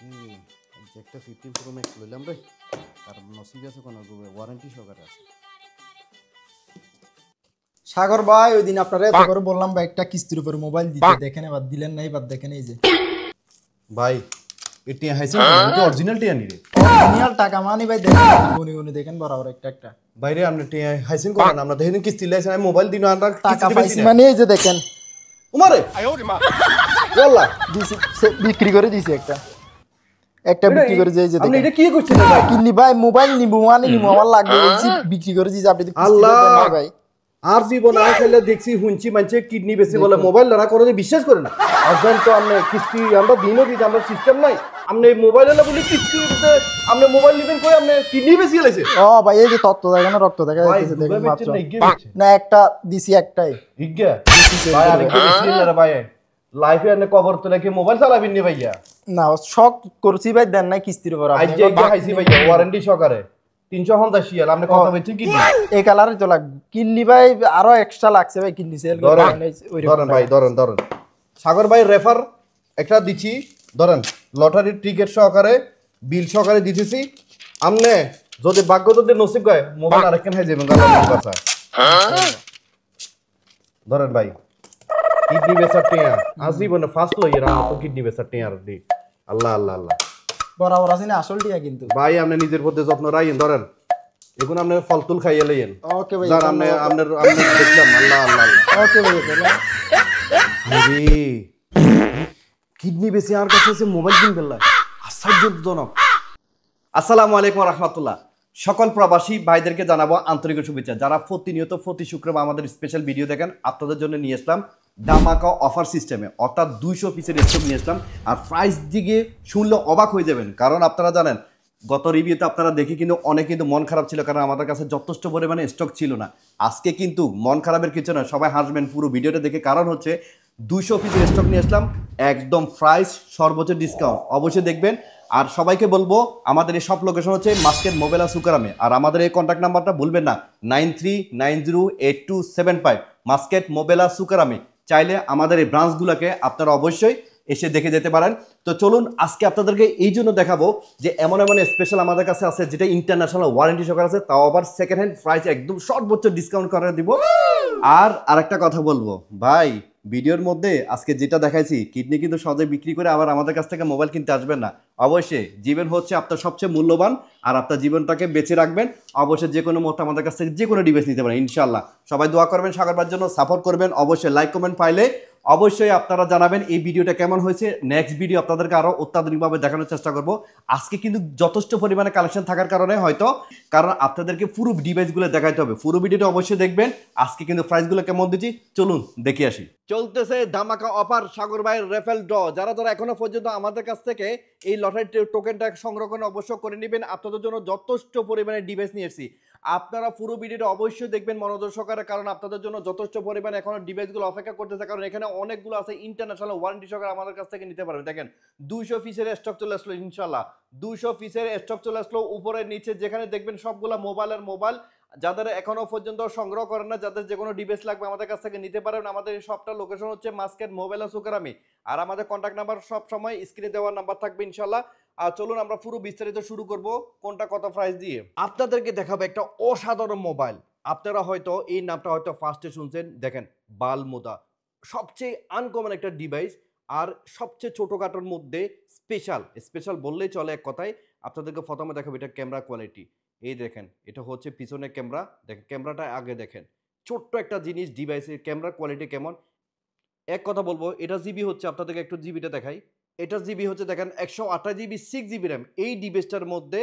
যে একটা 15 pro max লইলাম রে, কারণ নসিব আছে কোনো ওয়ারেন্টি সহকারে আছে। সাগর ভাই ওই দিন আপনারা এত করে বললাম ভাই একটা কিস্তির উপর মোবাইল দিতে, দেখেন এবার দিলেন না, এবার দেখেন এই যে ভাই এটি হাইসেন কি অরিজিনাল টিয়া নি রে? অরিজিনাল টাকা মানি ভাই, দেখেন গুনি গুনি দেখেন বরাবর একটা একটা বাইরে আপনি টিয়া হাইসেন করেন, আমরা দেখেন কিস্তি লাইছেন, আমি মোবাইল দিন আমরা টাকা পাইছি মানে এই যে দেখেন উমারে আল্লাহ দিছি, বিক্রি করে দিছি একটা একটা বিক্রি করে যে এই যে আপনি দেখেন এটা কি করছেন ভাই? কিনলি ভাই মোবাইল নিবো মানে নিবো, আমার লাগবে বলছি বিক্রি করে দিছি, আপনি তো কিস্তি আল্লাহ দেন না ভাই। আর জীবন আর খেলে দেখছি হুঁচি মানছে কিডনি বেশি বলে মোবাইল লড়া করে বিশ্বাস করে না। আসবেন তো আপনি কিস্তি আমরা দিনও দিতে আমরা সিস্টেম নাই, আপনি মোবাইল এলা বলি কিস্তি দিতে আপনি মোবাইল নিবেন কই আপনি কিডনি বেশি গেলেছে। ও ভাই এই যে তত্ত্ব দেখেন রক্ত দেখা যাচ্ছে দেখেন মাত্র না একটা দিছি একটাই ইজ্ঞা ভাই আরেকটা বেশি না ভাই লাইফে আপনি কবর তো লেখে মোবাইল চালাবেন নি ভাইয়া না শক করছি ভাই, দেন নাই কিস্তির উপর আজ যে ইজ্ঞা খাইছি ভাইয়া ওয়ারেন্টি সহকারে 350 শিয়াল আপনি কত বেচছেন কিডনি? এই কালারে তো লাগবে কিনলি ভাই, আরো এক্সট্রা লাগছে ভাই কিনলি সেল ধরেন ভাই ধরেন ধরেন সাগর ভাই রেফার একটা দিচ্ছি, ধরেন লটারির টিকিট সহকারে বিল সহকারে দিতেছি, আমনে যদি ভাগ্য যদি নসিব গায় মোবাইল আরেকখান হয়ে যাবেন কথা ধরেন ভাই কিডনি বেচার টিয়া আজীবনে ফার্স্ট লই এর আমার তো কিডনি বেচার টিয়া আর দি আল্লাহ আল্লাহ আল্লাহ বরাবর আছে না আসল টিয়া কিন্তু ভাই আপনি নিজের প্রতি যত্ন রাখেন, ধরেন এখন আপনি ফল তুল খাইয়ে লইয়েন। ওকে ভাই যার আপনি আপনার দেখলাম আল্লাহ আল্লাহ ওকে ভাই তাহলে আরে কিডনি বেশি আর কাছে এসে মোবাইল কিনবেন না, আশ্চর্যজনক। আসসালামু আলাইকুম রহমতুল্লাহ, সকল প্রবাসী ভাইদেরকে জানাবো আন্তরিক শুভেচ্ছা। যারা প্রতিনিয়ত প্রতি শুক্রবার আমাদের স্পেশাল ভিডিও দেখেন, আপনাদের জন্য নিয়ে আসলাম ধামাকা অফার সিস্টেমে, অর্থাৎ 200 পিসের স্টক নিয়ে আসলাম। আর প্রাইস দিকে শুনলে অবাক হয়ে যাবেন, কারণ আপনারা জানেন গত রিভিউতে আপনারা দেখে কিন্তু অনেক কিন্তু মন খারাপ ছিল, কারণ আমাদের কাছে যথেষ্ট পরিমাণে স্টক ছিল না। আজকে কিন্তু মন খারাপের কিছু না, সবাই হাসবেন পুরো ভিডিওটা দেখে, কারণ হচ্ছে 200 পিসের স্টক নিয়ে আসলাম, একদম প্রাইস সর্বোচ্চ ডিসকাউন্ট, অবশ্যই দেখবেন। আর সবাইকে বলবো আমাদের এই সব লোকেশন হচ্ছে মাস্কেট মোবেলা সুকারামে, আর আমাদের এই কন্ট্যাক্ট নাম্বারটা ভুলবেন না 93908275 মাস্কেট মোবেলা সুকারামে। চাইলে আমাদের এই ব্রাঞ্চগুলোকে আপনারা অবশ্যই এসে দেখে যেতে পারেন। তো চলুন আজকে আপনাদেরকে এই জন্য দেখাবো যে এমন এমন স্পেশাল আমাদের কাছে আছে যেটা ইন্টারন্যাশনাল ওয়ারেন্টি সহকারে আছে, তাও আবার সেকেন্ড হ্যান্ড প্রাইস একদম সর্বোচ্চ ডিসকাউন্ট করে দিব। আর আরেকটা কথা বলবো ভাই, ভিডিওর মধ্যে আজকে যেটা দেখাইছি কিডনি কিন্তু সহজে বিক্রি করে আবার আমাদের কাছ থেকে মোবাইল কিনতে আসবেন না। অবশ্যই জীবন হচ্ছে আপনার সবচেয়ে মূল্যবান, আর আপনার জীবনটাকে বেঁচে রাখবেন। অবশ্যই যে কোনো মুহূর্তে আমাদের কাছ থেকে যে কোনো ডিভাইস নিতে পারেন ইনশাল্লাহ। সবাই দোয়া করবেন সাগরবার জন্য, সাপোর্ট করবেন, অবশ্যই লাইক কমেন্ট পাইলে অবশ্যই আপনারা জানাবেন এই ভিডিওটা কেমন হয়েছে। নেক্সট ভিডিও আপনাদেরকে আরো অত্যাধুনিকভাবে দেখানোর চেষ্টা করব। আজকে কিন্তু যথেষ্ট পরিমাণে কালেকশন থাকার কারণে হয়তো, কারণ আপনাদেরকে পুরো ডিভাইসগুলো দেখাইতে হবে, পুরো ভিডিওটা অবশ্যই দেখবেন। আজকে কিন্তু প্রাইসগুলো কেমন দিচ্ছি চলুন দেখে আসি। চলতেছে ধামাকা অফার সাগর ভাইয়ের রেফেল ড্র। যারা যারা এখনো পর্যন্ত আমাদের কাছ থেকে এই লটারি টোকেনটা সংরক্ষণ অবশ্যই করে নেবেন, আপনাদের জন্য যথেষ্ট পরিমাণে ডিভাইস নিয়ে এসেছি। আপনারা পুরো ভিডিওটা অবশ্যই দেখবেন মনোযোগ সহকারে, কারণ আপনাদের জন্য যথেষ্ট পরিমাণে এখনো ডিভাইসগুলো অপেক্ষা করতেছে, কারণ এখানে অনেকগুলো আছে ইন্টারন্যাশনাল ওয়ারেন্টি সহকারে আমাদের কাছ থেকে নিতে পারবেন। দেখেন 200 পিসের স্টক চলে আসলো ইনশাল্লাহ, 200 পিসের স্টক চলে আসলো। উপরে নিচে যেখানে দেখবেন সবগুলা মোবাইলের মোবাইল, যাদের এখনো পর্যন্ত সংগ্রহ করেন না, যাদের যে কোনো ডিভাইস লাগবে আমাদের কাছ থেকে নিতে পারেন। আমাদের এই সবটা লোকেশন হচ্ছে মাস্কেট মোবাইল সুকারামি, আর আমাদের কন্ট্যাক্ট নাম্বার সব সময় স্ক্রিনে দেওয়ার নাম্বার থাকবে ইনশাল্লাহ। আর চলুন আমরা পুরো বিস্তারিত শুরু করব কোনটা কত প্রাইস দিয়ে। আপনাদেরকে দেখাবো একটা অসাধারণ মোবাইল, আপনারা হয়তো এই নামটা হয়তো ফার্স্টে শুনছেন। দেখেন বালমুদা, সবচেয়ে আনকমন একটা ডিভাইস, আর সবচেয়ে ছোটখাটোর মধ্যে স্পেশাল বললেই চলে এক কথায়। আপনাদেরকে প্রথমে দেখাবো এটা ক্যামেরা কোয়ালিটি, এই দেখেন এটা হচ্ছে পিছনে ক্যামেরা, দেখেন ক্যামেরাটা আগে দেখেন, ছোট্ট একটা জিনিস ডিভাইসের ক্যামেরা কোয়ালিটি কেমন। এক কথা বলবো, এটা জিবি হচ্ছে, আপনাদেরকে একটু জিবিটা দেখাই। এটা জিবি হচ্ছে দেখেন 128 জিবি 6 জিবি র্যাম। এই ডিভাইসটার মধ্যে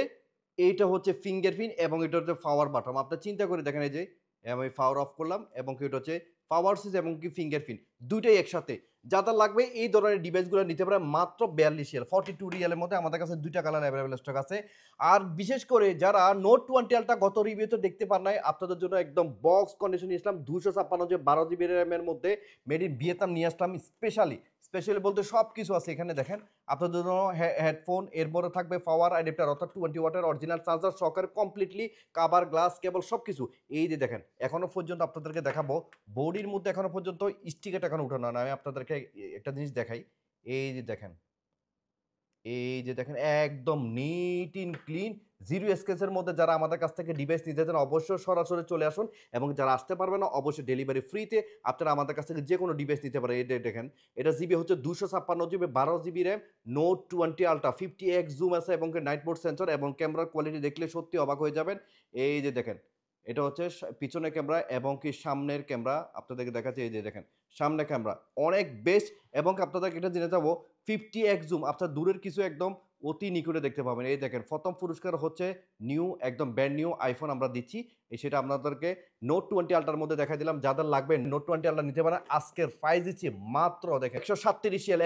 এইটা হচ্ছে ফিঙ্গারপ্রিন্ট এবং এটা হচ্ছে পাওয়ার বাটন। আপনার চিন্তা করে দেখেন, এই যে আমি পাওয়ার অফ করলাম এবং কি এটা হচ্ছে পাওয়ার সুইচ এবং কি ফিঙ্গারপ্রিন্ট দুইটাই একসাথে। যাদের লাগবে এই ধরনের ডিভাইসগুলো নিতে পারে মাত্র 42 রিয়াল, 42 রিয়ালের মধ্যে আমাদের কাছে দুইটা কালার অ্যাভেলেবল স্টক আছে। আর বিশেষ করে যারা নোট 20 আলটা গত রিভিউতে দেখতে পান নাই, আপনাদের জন্য একদম বক্স কন্ডিশন ইসলাম 256 যে 12 জিবি র্যামের মধ্যে মেড ইন ভিয়েতনাম নিয়ে আসলাম। স্পেশালি বলতে সব কিছু আছে এখানে। দেখেন আপনাদের জন্য হেডফোন, এরপরে থাকবে পাওয়ার অ্যাডাপ্টার অর্থাৎ 20 ওয়াটের অরিজিনাল চার্জার সহকারে কমপ্লিটলি কাভার গ্লাস কেবল সব কিছু। এই যে দেখেন এখনো পর্যন্ত আপনাদেরকে দেখাবো বডির মধ্যে এখনো পর্যন্ত স্টিকারটা এখনো উঠানো না। আমি আপনাদেরকে একটা জিনিস দেখাই, এই যে দেখেন এই যে দেখেন একদম নিট ইন ক্লিন জিরো স্কেচের মধ্যে যারা আমাদের কাছ থেকে ডিভাইস নিতে চান অবশ্যই সরাসরি চলে আসুন, এবং যারা আসতে পারবে না অবশ্যই ডেলিভারি ফ্রিতে আপনারা আমাদের কাছ থেকে যে কোনো ডিভাইস নিতে পারেন। এটা দেখেন, এটা জিবি হচ্ছে 256 GB 12 GB RAM, note 20 ultra 50x zoom আছে এবং নাইট মোড সেন্সর, এবং ক্যামেরার কোয়ালিটি দেখলে সত্যি অবাক হয়ে যাবেন। এই যে দেখেন, এটা হচ্ছে পিছনের ক্যামেরা এবং কি সামনের ক্যামেরা আপনাদেরকে দেখাচ্ছে। এই যে দেখেন সামনের ক্যামেরা অনেক বেস্ট, এবং আপনাদেরকে এটা জেনে যাবো 50x জুম, আপনার দূরের কিছু একদম অতি নিকটে দেখতে পাবেন। এই দেখেন প্রথম পুরস্কার হচ্ছে নিউ একদম ব্র্যান্ড নিউ আইফোন আমরা দিচ্ছি, সেটা আপনাদেরকে নোট 20 আলট্রার মধ্যে দেখা দিলাম। যাদের লাগবে নোট 20 আলট্রা নিতে পারেন। আজকের প্রাইস দিচ্ছি মাত্র দেখেন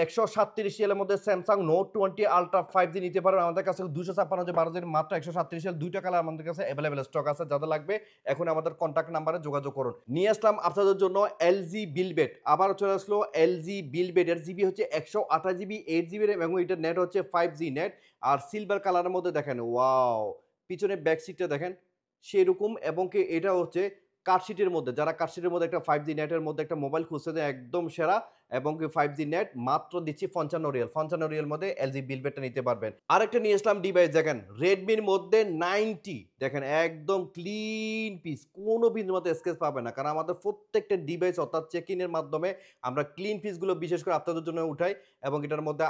137 এর মধ্যে স্যামসাং নোট 20 আলট্রা 5G নিতে পারেন আমাদের কাছে 256 মাত্র 137 দুইটা কালার আমাদের কাছে অ্যাভেলেবেল স্টক আছে। যাদের লাগবে এখন আমাদের কন্ট্যাক্ট নাম্বারে যোগাযোগ করুন। নিয়ে আসলাম আপনাদের জন্য এলজি বিলবেড, আবার চলে আসলো এলজি বিলবেড। এর জিবি হচ্ছে 128 জিবি 8 জিবি র্যাম এবং এটার নেট হচ্ছে 5G নেট, আর সিলভার কালারের মধ্যে দেখেন ওয়াও, পিছনে ব্যাক সিটটা দেখেন সেরকম, এবং কি এটা হচ্ছে কার্ডশিটের মধ্যে, যারা কার্ডশিটের মধ্যে একটা 5G নেটের মধ্যে একটা মোবাইল খুঁজতে দেয় একদম সেরা, এবং কি 5G নেট মাত্র দিচ্ছি 55 রিয়াল মধ্যে এলজি বিলবেডটা নিতে পারবেন। আরেকটা নিয়ে আসলাম ডিভাইস দেখেন রেডমির মধ্যে 90, দেখেন একদম ক্লিন পিস, কোনো পিসের মধ্যে স্কেচ পাবে না, কারণ আমাদের প্রত্যেকটা ডিভাইস অর্থাৎ চেক ইনের মাধ্যমে আমরা ক্লিন পিসগুলো বিশেষ করে আপনাদের জন্য উঠাই, এবং এটার মধ্যে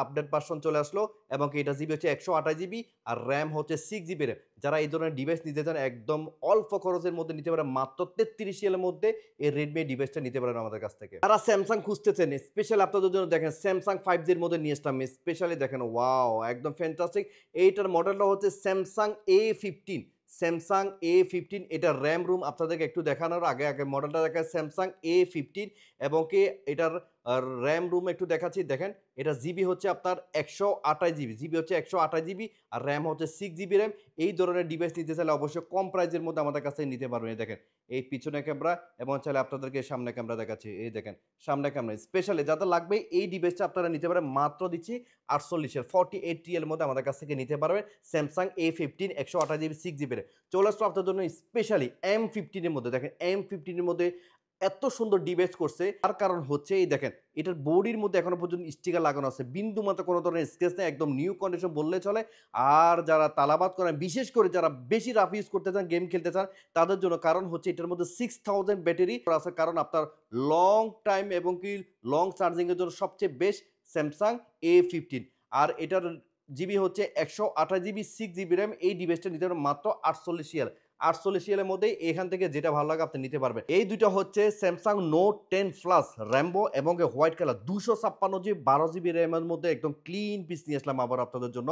আপডেট ভার্সন চলে আসলো, এবং এটা জিবি হচ্ছে 128 জিবি আর র্যাম হচ্ছে 6 জিবি র্যাম। যারা এই ধরনের ডিভাইস নিতে চান একদম অল্প খরচের মধ্যে নিতে পারেন, মাত্র 33 রিয়ালের মধ্যে এই রেডমি ডিভাইসটা নিতে পারেন আমাদের কাছ থেকে। যারা স্যামসাং খুঁজতেছেন স্পেশাল আপনাদের জন্য দেখেন স্যামসাং 5G এর মধ্যে নিয়ে আসলাম স্পেশালি, দেখেন ওয়াও একদম ফ্যান্টাস্টিক। এইটার মডেলটা হচ্ছে স্যামসাং A15, স্যামসাং A15। এটা র্যাম রুম আপনাদেরকে একটু দেখানোর আগে আগে মডেলটা দেখায় স্যামসাং A15, এবং কি এটার র্যাম রুম একটু দেখাচ্ছি। দেখেন এটা জিবি হচ্ছে আপনার 128 জিবি, জিবি হচ্ছে 128 জিবি আর র্যাম হচ্ছে 6 জিবি র্যাম। এই ধরনের ডিভাইস নিতে চাইলে অবশ্যই কম প্রাইসের মধ্যে আমাদের কাছে নিতে পারবেন। এই দেখেন এই পিছনে ক্যামেরা, এবং চাইলে আপনাদেরকে সামনে ক্যামেরা দেখাচ্ছি। এই দেখেন সামনে ক্যামেরা স্পেশালি যাদের লাগবে এই ডিভাইসটা আপনারা নিতে পারেন, মাত্র দিচ্ছি 48 রিয়ালের মধ্যে আমাদের কাছ থেকে নিতে পারবেন Samsung A15 128 GB 6 GB RAM. চলে আসলো আপনাদের জন্য স্পেশালি M15 এর মধ্যে। দেখেন M15 এর মধ্যে এত সুন্দর ডিভাইস করছে, তার কারণ হচ্ছে এই দেখেন এটার বডির মধ্যে এখনো পর্যন্ত স্টিকার লাগানো আছে, বিন্দু মাত্র কোনো ধরনের স্কেচ নেই, একদম নিউ কন্ডিশন বললে চলে। আর যারা তালাবাদ করেন বিশেষ করে যারা বেশি রাফ ইউজ করতে চান গেম খেলতে চান তাদের জন্য, কারণ হচ্ছে এটার মধ্যে 6000 ব্যাটারি আছে, কারণ আপনার লং টাইম এবং কি লং চার্জিংয়ের জন্য সবচেয়ে বেস্ট স্যামসাং A15। আর এটার জিবি হচ্ছে 128 জিবি 6 জিবি র্যাম। এই ডিভাইসটা নিতে পারবেন মাত্র 48 রিয়ালের মধ্যে। এখান থেকে যেটা ভালো লাগে আপনি নিতে পারবেন। এই দুটো হচ্ছে স্যামসাং নোট 10 প্লাস র্যাম্বো এবং হোয়াইট কালার 256 জিবি 12 জিবি র্যামের মধ্যে একদম ক্লিন পিস নিয়ে আসলাম আবার আপনাদের জন্য।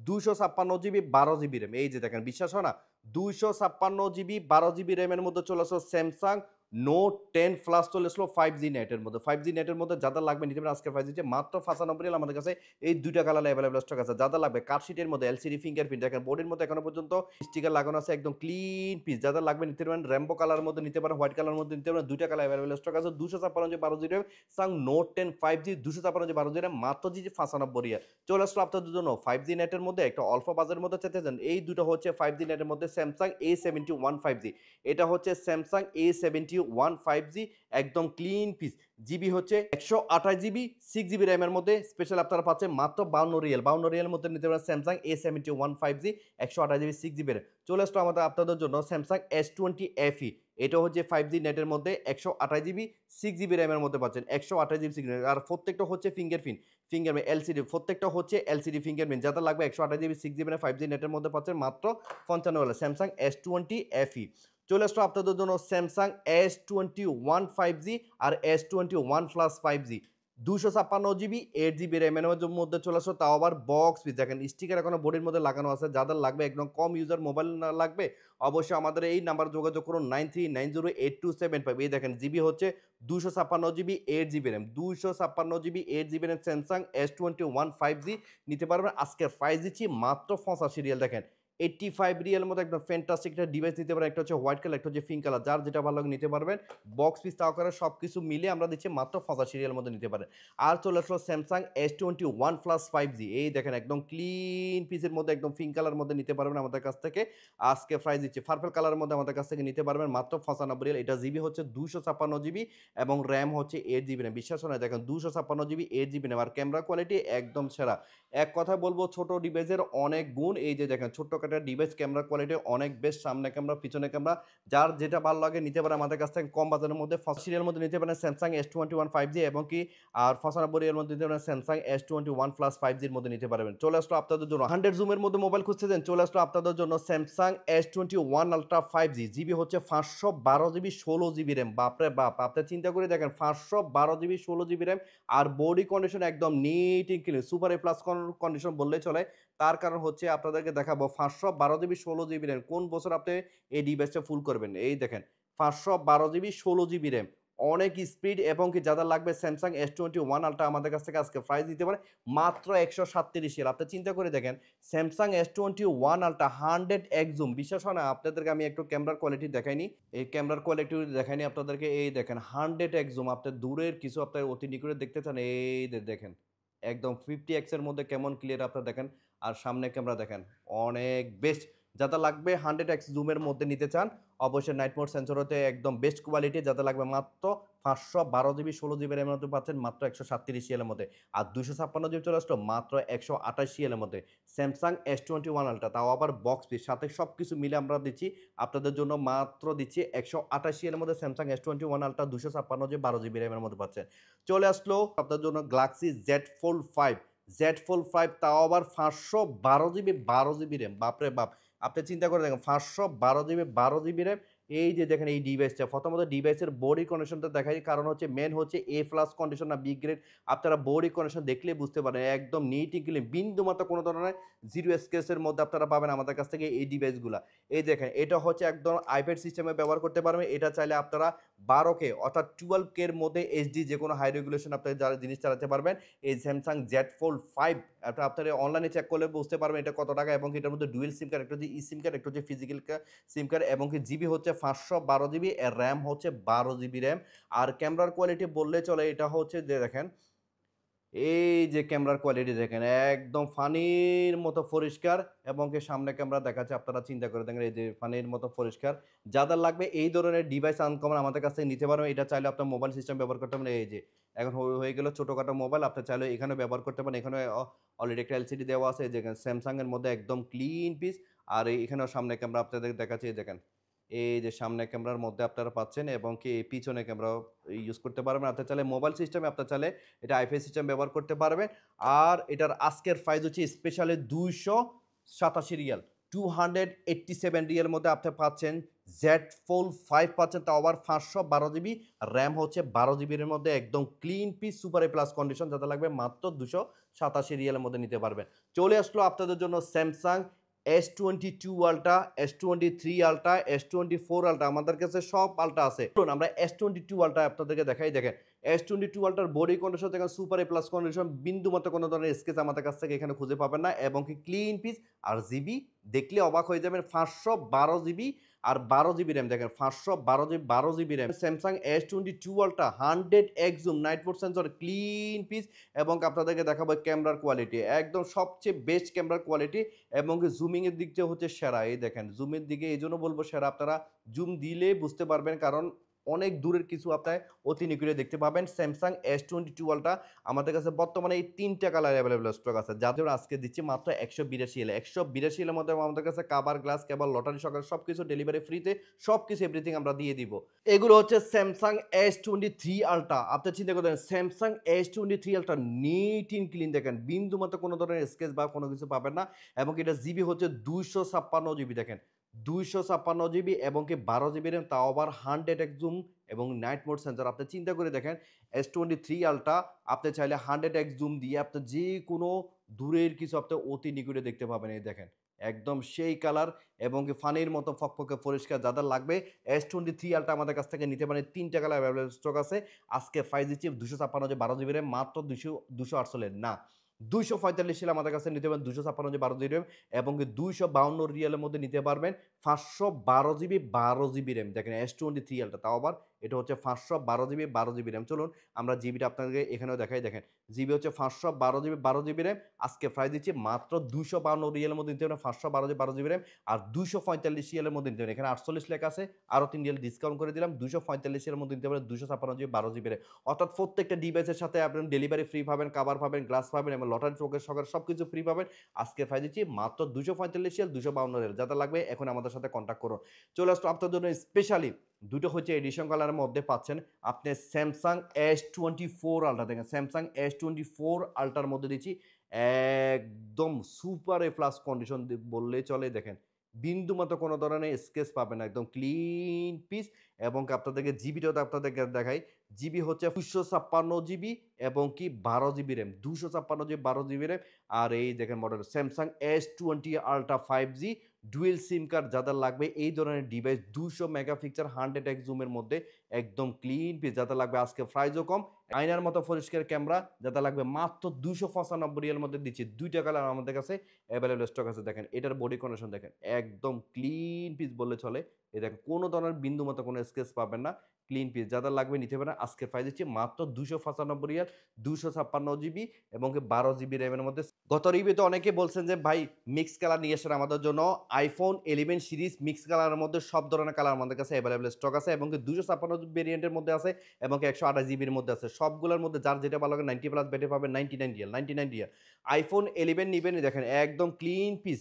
256 জিবি 12 জিবি র্যাম, এই যে দেখেন বিশ্বাস হয় না, 256 জিবি 12 জিবি র্যামের মধ্যে চলে আসলো স্যামসাং নোট 10 প্লাস চলে আসলো 5G নেটের মধ্যে। 5G নেটের মধ্যে যাদের লাগবে নিতে পারেন আজকে প্রাইস দিচ্ছে মাত্র 95 রিয়াল। আমাদের কাছে এই দুইটা কালার অ্যাভেলেবল স্টক আছে। যাদের লাগবে কার্ডশিটের মধ্যে এলসিডি ফিঙ্গারপ্রিন্ট, দেখেন বোর্ডের মধ্যে এখনো পর্যন্ত স্টিকার লাগানো আছে, একদম ক্লিন পিস। যাদের লাগবে নিতে পারেন র্যাম্বো কালারের মধ্যে নিতে পারেন, হোয়াইট কালারের মধ্যে নিতে পারেন, দুইটা কালার অ্যাভেলেবল স্টক আছে। 256 12 জিবি সাং নোট 10 5G 256 12 জিবি মাত্র দিচ্ছে 95 রিয়াল। চলে আসলো আপনাদের জন্য 5G নেটের মধ্যে একটা অল্প বাজারের মধ্যে চাইতে চান, এই দুটো হচ্ছে 5G নেটের মধ্যে স্যামসাং A71 5G। এটা হচ্ছে স্যামসাং A71 5G একদম ক্লিন পিস, জিবি হচ্ছে 128 জিবি 6 জিবি র্যামের মধ্যে। স্পেশাল আপনারা পাচ্ছেন মাত্র 52 রিয়ালের মধ্যে নিতে পারেন Samsung A71 5G 128 GB 6 GB RAM. চলে আসলো আমাদের আপনাদের জন্য স্যামসাং S20 FE। এটা হচ্ছে 5G নেটের মধ্যে 128 জিবি 6 জিবি র্যামের মধ্যে পাচ্ছেন, 128 জিবি 6 আর প্রত্যেকটা হচ্ছে ফিঙ্গারপ্রিন্ট এলসিডি, প্রত্যেকটা হচ্ছে এলসিডি ফিঙ্গারপ্রিন্ট। যাদের লাগবে 128 জিবি 6 জিবি 5G নেটের মধ্যে পাচ্ছেন মাত্র 55 স্যামসাং S20 FE। চলে আসলো আপনাদের জন্য স্যামসাং S21 5G আর S21 plus 5G 256 GB 8 GB র্যামের মধ্যে চলে আসলো, তাও আবার বক্স পিস। দেখেন স্টিকার এখনো বোর্ডের মধ্যে লাগানো আছে। যাদের লাগবে একদম কম ইউজার মোবাইল না লাগবে অবশ্যই আমাদের এই নাম্বার যোগাযোগ করুন 93908275। এই দেখেন জিবি হচ্ছে 256 GB 8 GB RAM, 256 GB 8 GB RAM Samsung S21 5G নিতে পারবেন। আজকে প্রাইস দিচ্ছি মাত্র 85 রিয়াল। দেখেন 85 রিয়েল মতো একদম ফ্যান্টাস্টিক একটা ডিভাইস নিতে পারেন। একটা হচ্ছে হোয়াইট কালার, একটা হচ্ছে পিঙ্ক কালার, যার যেটা ভালো লাগে নিতে পারবেন। বক্স পিস সহকারে সব কিছু মিলে আমরা দিচ্ছি মাত্র 85 রিয়েল মধ্যে নিতে পারেন। আর চলে আসলো স্যামসাং S21 প্লাস 5G, এই দেখেন একদম ক্লিন পিসের মধ্যে একদম পিঙ্ক কালার মধ্যে নিতে পারবেন আমাদের কাছ থেকে। আজকে প্রাইস দিচ্ছি পার্পল কালারের মধ্যে আমাদের কাছ থেকে নিতে পারবেন মাত্র 95 রিয়েল। এটা জিবি হচ্ছে 256 জিবি এবং র্যাম হচ্ছে 8 জিবি র্যাম। বিশ্বাস হয় না, দেখেন 256 জিবি 8 জিবি র্যাম। আর ক্যামেরা কোয়ালিটি একদম সেরা। এক কথায় বলবো ছোট ডিভাইসের অনেক গুণ। এই যে দেখেন ছোট্ট কাটা ডিভাইস, ক্যামেরা কোয়ালিটি অনেক বেস্ট, সামনে ক্যামেরা পিছনে ক্যামেরা, যার যেটা ভালো লাগে নিতে পারে আমাদের কাছ থেকে। কম বাজারের মধ্যে ফার্স্ট সিরিয়াল মধ্যে নিতে পারেন স্যামসাং S21 5G এবং কি আর 95 মধ্যে নিতে পারেন স্যামসাং S21 প্লাস 5G মধ্যে নিতে পারবেন। চলে আসলো আপনাদের জন্য 100 জুমের মধ্যে মোবাইল খুঁজতেছেন, চলে আসলো আপনাদের জন্য Samsung S21 ultra 5G। GB হচ্ছে 512 জিবি 16 জিবি র্যাম। বাপরে বাপ, আপনি চিন্তা করে দেখেন 512 জিবি 16 জিবি র্যাম। আর বডি কন্ডিশন একদম neat and clean, super A plus condition বললে চলে। তার কারণ হচ্ছে আপনাদেরকে দেখাবো 512 জিবি 16 জিবি র্যাম কোন বছর আপনি এই ডিভাইসটা ফুল করবেন। এই দেখেন 512 জিবি 16 জিবি র্যাম, অনেক স্পিড এবং কি যাদের লাগবে স্যামসাং S21 আলট্রা আমাদের কাছ থেকে আজকে প্রাইস দিতে পারে মাত্র 137 রিয়াল। আপনি চিন্তা করে দেখেন Samsung S21 ultra 100x zoom. বিশ্বাস হয় না, আপনাদেরকে আমি একটু ক্যামেরার কোয়ালিটি দেখাইনি, এই ক্যামেরার কোয়ালিটি দেখাইনি আপনাদেরকে। এই দেখেন 100x জুম, আপনি দূরের কিছু আপনার অতি নিকটে দেখতে চান, এই দেখেন একদম 50x এর মধ্যে কেমন ক্লিয়ার আপনারা দেখেন। আর সামনে ক্যামেরা দেখেন অনেক বেস্ট। যাতে লাগবে 100x জুমের মধ্যে নিতে চান অবশ্যই নাইট মোড সেন্সর হতে একদম বেস্ট কোয়ালিটি। যাতে লাগবে মাত্র 512 জিবি 16 জিবি র্যামের মধ্যে পাচ্ছেন মাত্র 137 রিয়ালের মধ্যে। আর 256 জিবি চলে আসলো মাত্র 128 রিয়ালের মধ্যে স্যামসাং S21 আলট্রা, তাও আবার বক্স পিস সাথে সব কিছু মিলে আমরা দিচ্ছি আপনাদের জন্য মাত্র দিচ্ছি 128 রিয়ালের মধ্যে স্যামসাং S21 আলট্রা 256 12 জিবি র্যামের মধ্যে পাচ্ছেন। চলে আসলো আপনাদের জন্য Galaxy Z Fold 5, Z Fold 5 তাও আবার 512 জিবি 12 জিবি র্যাম। বাপরে বাপ, আপনি চিন্তা করে দেখেন 512 জিবি 12 জিবি র্যাম। এই যে দেখেন এই ডিভাইসটা, প্রথমত ডিভাইসের বডি কন্ডিশনটা দেখাই, কারণ হচ্ছে মেন হচ্ছে A+ কন্ডিশন না বি গ্রেড। আপনারা বডি কন্ডিশন দেখলে বুঝতে পারেন একদম নিট ক্লিন, বিন্দু মাত্র কোনো ধরনের জিরো স্কেচের মধ্যে আপনারা পাবেন আমাদের কাছ থেকে এই ডিভাইসগুলো। এই দেখেন এটা হচ্ছে একদম আইপ্যাড সিস্টেমে ব্যবহার করতে পারবেন। এটা চাইলে আপনারা 12K অর্থাৎ 12K এর মধ্যে এইচডি যে কোনো হাই রেগুলেশন আপনারা যারা জিনিস চালাতে পারবেন। এই স্যামসাং Z Fold 5 আপনারা অনলাইনে চেক করলে বুঝতে পারবেন এটা কত টাকা। এবং এটার মধ্যে ডুয়েল সিম কার্ড, একটা হচ্ছে ই সিম কার্ড, একটা হচ্ছে ফিজিক্যাল সিম কার্ড এবং কি জিবি হচ্ছে 512 জিবি, এর র্যাম হচ্ছে 12 জিবি র্যাম। আর ক্যামেরার কোয়ালিটি বললে চলে, এটা হচ্ছে যে দেখেন এই যে ক্যামেরার কোয়ালিটি দেখেন একদম ফানির মতো পরিষ্কার এবং কি সামনে ক্যামেরা দেখাচ্ছে, আপনারা চিন্তা করে দেখেন এই যে ফানির মতো পরিষ্কার। যাদের লাগবে এই ধরনের ডিভাইস আনকমন আমাদের কাছ থেকে নিতে পারবেন। এটা চাইলে আপনার মোবাইল সিস্টেম ব্যবহার করতে পারেন। এই যে এখন হয়ে গেল ছোটোখাটো মোবাইল, আপনি চাইলে এখানে ব্যবহার করতে পারেন। এখানে অলরেডি একটা এলসিডি দেওয়া আছে, যে স্যামসাংয়ের মধ্যে একদম ক্লিন পিস। আর এখানেও সামনে ক্যামেরা আপনাদের দেখাচ্ছে, এই দেখেন এই যে সামনে ক্যামেরার মধ্যে আপনারা পাচ্ছেন এবং কি পিছনে ক্যামেরা ইউজ করতে পারবেন। আপনি চাইলে মোবাইল সিস্টেমে আপনার চাইলে এটা আইপিএস সিস্টেম ব্যবহার করতে পারবেন। আর এটার আজকের প্রাইস হচ্ছে স্পেশালি 287 রিয়াল, 287 রিয়াল মধ্যে আপনি পাচ্ছেন Z Fold 5 পাচ্ছেন, তাও আবার 512 জিবি র্যাম হচ্ছে 12 জিবির মধ্যে একদম clean piece super A plus condition. যাতে লাগবে মাত্র 287 রিয়ালের মধ্যে নিতে পারবেন। চলে আসলো আপনাদের জন্য Samsung S22 ultra, S23 ultra, S24 ultra, আমাদের কাছে সব আলট্রা আছে। আমরা S22 আলট্রা আপনাদেরকে দেখাই। দেখেন S22 আলট্রার বডি কন্ডিশন দেখেন সুপার এ প্লাস কন্ডিশন, বিন্দু মাত্র কোনো ধরনের স্কেচ আমাদের কাছ থেকে এখানে খুঁজে পাবেন না এবং কি ক্লিন পিস। আর জিবি দেখলে অবাক হয়ে যাবেন 512 জিবি আর 12 জিবি র্যাম। দেখেন 512 GB RAM Samsung S22 ultra 100x zoom night mode sensor clean piece. এবং আপনাদেরকে দেখাবো ক্যামেরার কোয়ালিটি একদম সবচেয়ে বেস্ট ক্যামেরার কোয়ালিটি এবং জুমিংয়ের দিক দিয়ে হচ্ছে সেরা। এই দেখেন জুমের দিকে এই জন্য বলবো সেরা, আপনারা জুম দিলে বুঝতে পারবেন কারণ অনেক দূরের কিছু আপনার অতি নিকটে দেখতে পাবেন। স্যামসাং S22 আলট্রা আমাদের কাছে বর্তমানে এই 3টা কালার অ্যাভেলেবল স্টক আছে, যাদের আজকে দিচ্ছি মাত্র 182 মধ্যে আমাদের কাছে কাভার গ্লাস কেবল লটারি সকাল সব কিছু ডেলিভারি ফ্রিতে, সব কিছু এভরিথিং আমরা দিয়ে দিব। এগুলো হচ্ছে স্যামসাং S23 আলট্রা। আপনি চিন্তা করবেন Samsung S23 ultra neat in clean, দেখেন বিন্দু মতো কোনো ধরনের স্কেচ বা কোনো কিছু পাবেন না। এবং এটা জিবি হচ্ছে 256 জিবি, দেখেন 256 জিবি এবং কি 12 জিবি র্যাম, তাও আবার 100x জুম এবং নাইট মোড সেন্সর। আপনি চিন্তা করে দেখেন S23 আলট্রা আপনি চাইলে 100x জুম দিয়ে আপনি যে কোনো দূরের কিছু আপনি অতি নিকটে দেখতে পাবেন। এই দেখেন একদম সেই কালার এবং কি ফানির মতো ফকফকে পরিষ্কার। যাদের লাগবে S23 আলট্রা আমাদের কাছ থেকে নিতে পারেন। 3টা কালার অ্যাভেলেবল স্টক আছে। আজকে প্রাইস দিচ্ছি 256 12 জিবি র্যাম মাত্র 248 না 245 রিয়াল আমাদের কাছে নিতে পারবেন, 256 র্যাম এবং 252 রিয়ালের মধ্যে নিতে পারবেন 512 জিবি 12 জিবি র্যাম। দেখেন S23 আলটা, তাও আবার এটা হচ্ছে 512 জিবি 12 জিবি র্যাম। চলুন আমরা জিবিটা আপনাদেরকে এখানেও দেখাই। দেখেন জিবি হচ্ছে 512 জিবি 12 জিবি র্যাম। আজকে প্রাইস দিচ্ছি মাত্র 252 রিয়ালের মধ্যে নিতে পারবেন 512 জিবি 12 জিবি র্যাম, আর 245 রিয়ালের মধ্যে নিতে পারবেন। এখানে 48 লেখা আছে, আরও 3 রিয়াল ডিসকাউন্ট করে দিলাম, 245 রিয়ালের মধ্যে নিতে পারবেন 256 জিবি 12 জিবি র্যাম। অর্থাৎ প্রত্যেকটা ডিভাইসের সাথে আপনি ডেলিভারি ফ্রি পাবেন, কাভার পাবেন, গ্লাস পাবেন এবং লটারি চোখের সকার সব কিছু ফ্রি পাবেন। আজকে প্রাইস দিচ্ছি মাত্র 245 রিয়াল 252 রিয়াল। যাতে লাগবে এখন আমাদের সাথে কন্ট্যাক্ট করুন। চলে আসতো আপনার জন্য স্পেশালি দুটো হচ্ছে এডিশন কালারের মধ্যে পাচ্ছেন আপনি স্যামসাং S24 আলট্রা। দেখেন স্যামসাং S24 আলট্রার মধ্যে দিচ্ছি একদম সুপার এ প্লাস কন্ডিশন বললেই চলে। দেখেন বিন্দু মতো কোনো ধরনের স্কেচ পাবেন না, একদম ক্লিন পিস। এবং আপনাদেরকে জিবিটাও আপনাদেরকে দেখাই, জিবি হচ্ছে 256 জিবি এবং কি 12 GB RAM, 256 GB 12 GB RAM. আর এই দেখেন model Samsung S20 ultra 5G dual SIM card যাদের লাগবে এই ধরনের ডিভাইস 200 মেগাপিক্সেল 100x জুমের মধ্যে একদম ক্লিন পিস যাদের লাগবে। আজকে প্রাইসও কম, আয়নার মতো পরিষ্কার ক্যামেরা যাদের লাগবে মাত্র 295 রিয়ালের মধ্যে দিচ্ছি। দুইটা কালার আমাদের কাছে অ্যাভেলেবল স্টক আছে। দেখেন এটার বডি কন্ডিশন দেখেন একদম ক্লিন পিস বললে চলে। এই দেখেন কোনো ধরনের বিন্দু মতো কোনো স্কেচ পাবেন না, ক্লিন পিস যাদের লাগবে নিতে পারেন। আজকে প্রাইস দিচ্ছি মাত্র 295 রিয়াল 256 জিবি এবং 12 জিবি র্যামের মধ্যে। গত রিভিউতে অনেকে বলছেন যে ভাই মিক্স কালার নিয়ে আসেন আমাদের জন্য। আইফোন 11 সিরিজ মিক্স কালারের মধ্যে সব ধরনের কালার আমাদের কাছে অ্যাভেলেবল স্টক আছে এবং 256 ভেরিয়েন্টের মধ্যে আছে এবং 128 জিবির মধ্যে আছে। সবগুলোর মধ্যে যার যেটা ভালো লাগে 90+ ব্যাটারি পাবেন 99 রিয়াল 99 রিয়াল। আইফোন 11 নেবেন, দেখেন একদম ক্লিন পিস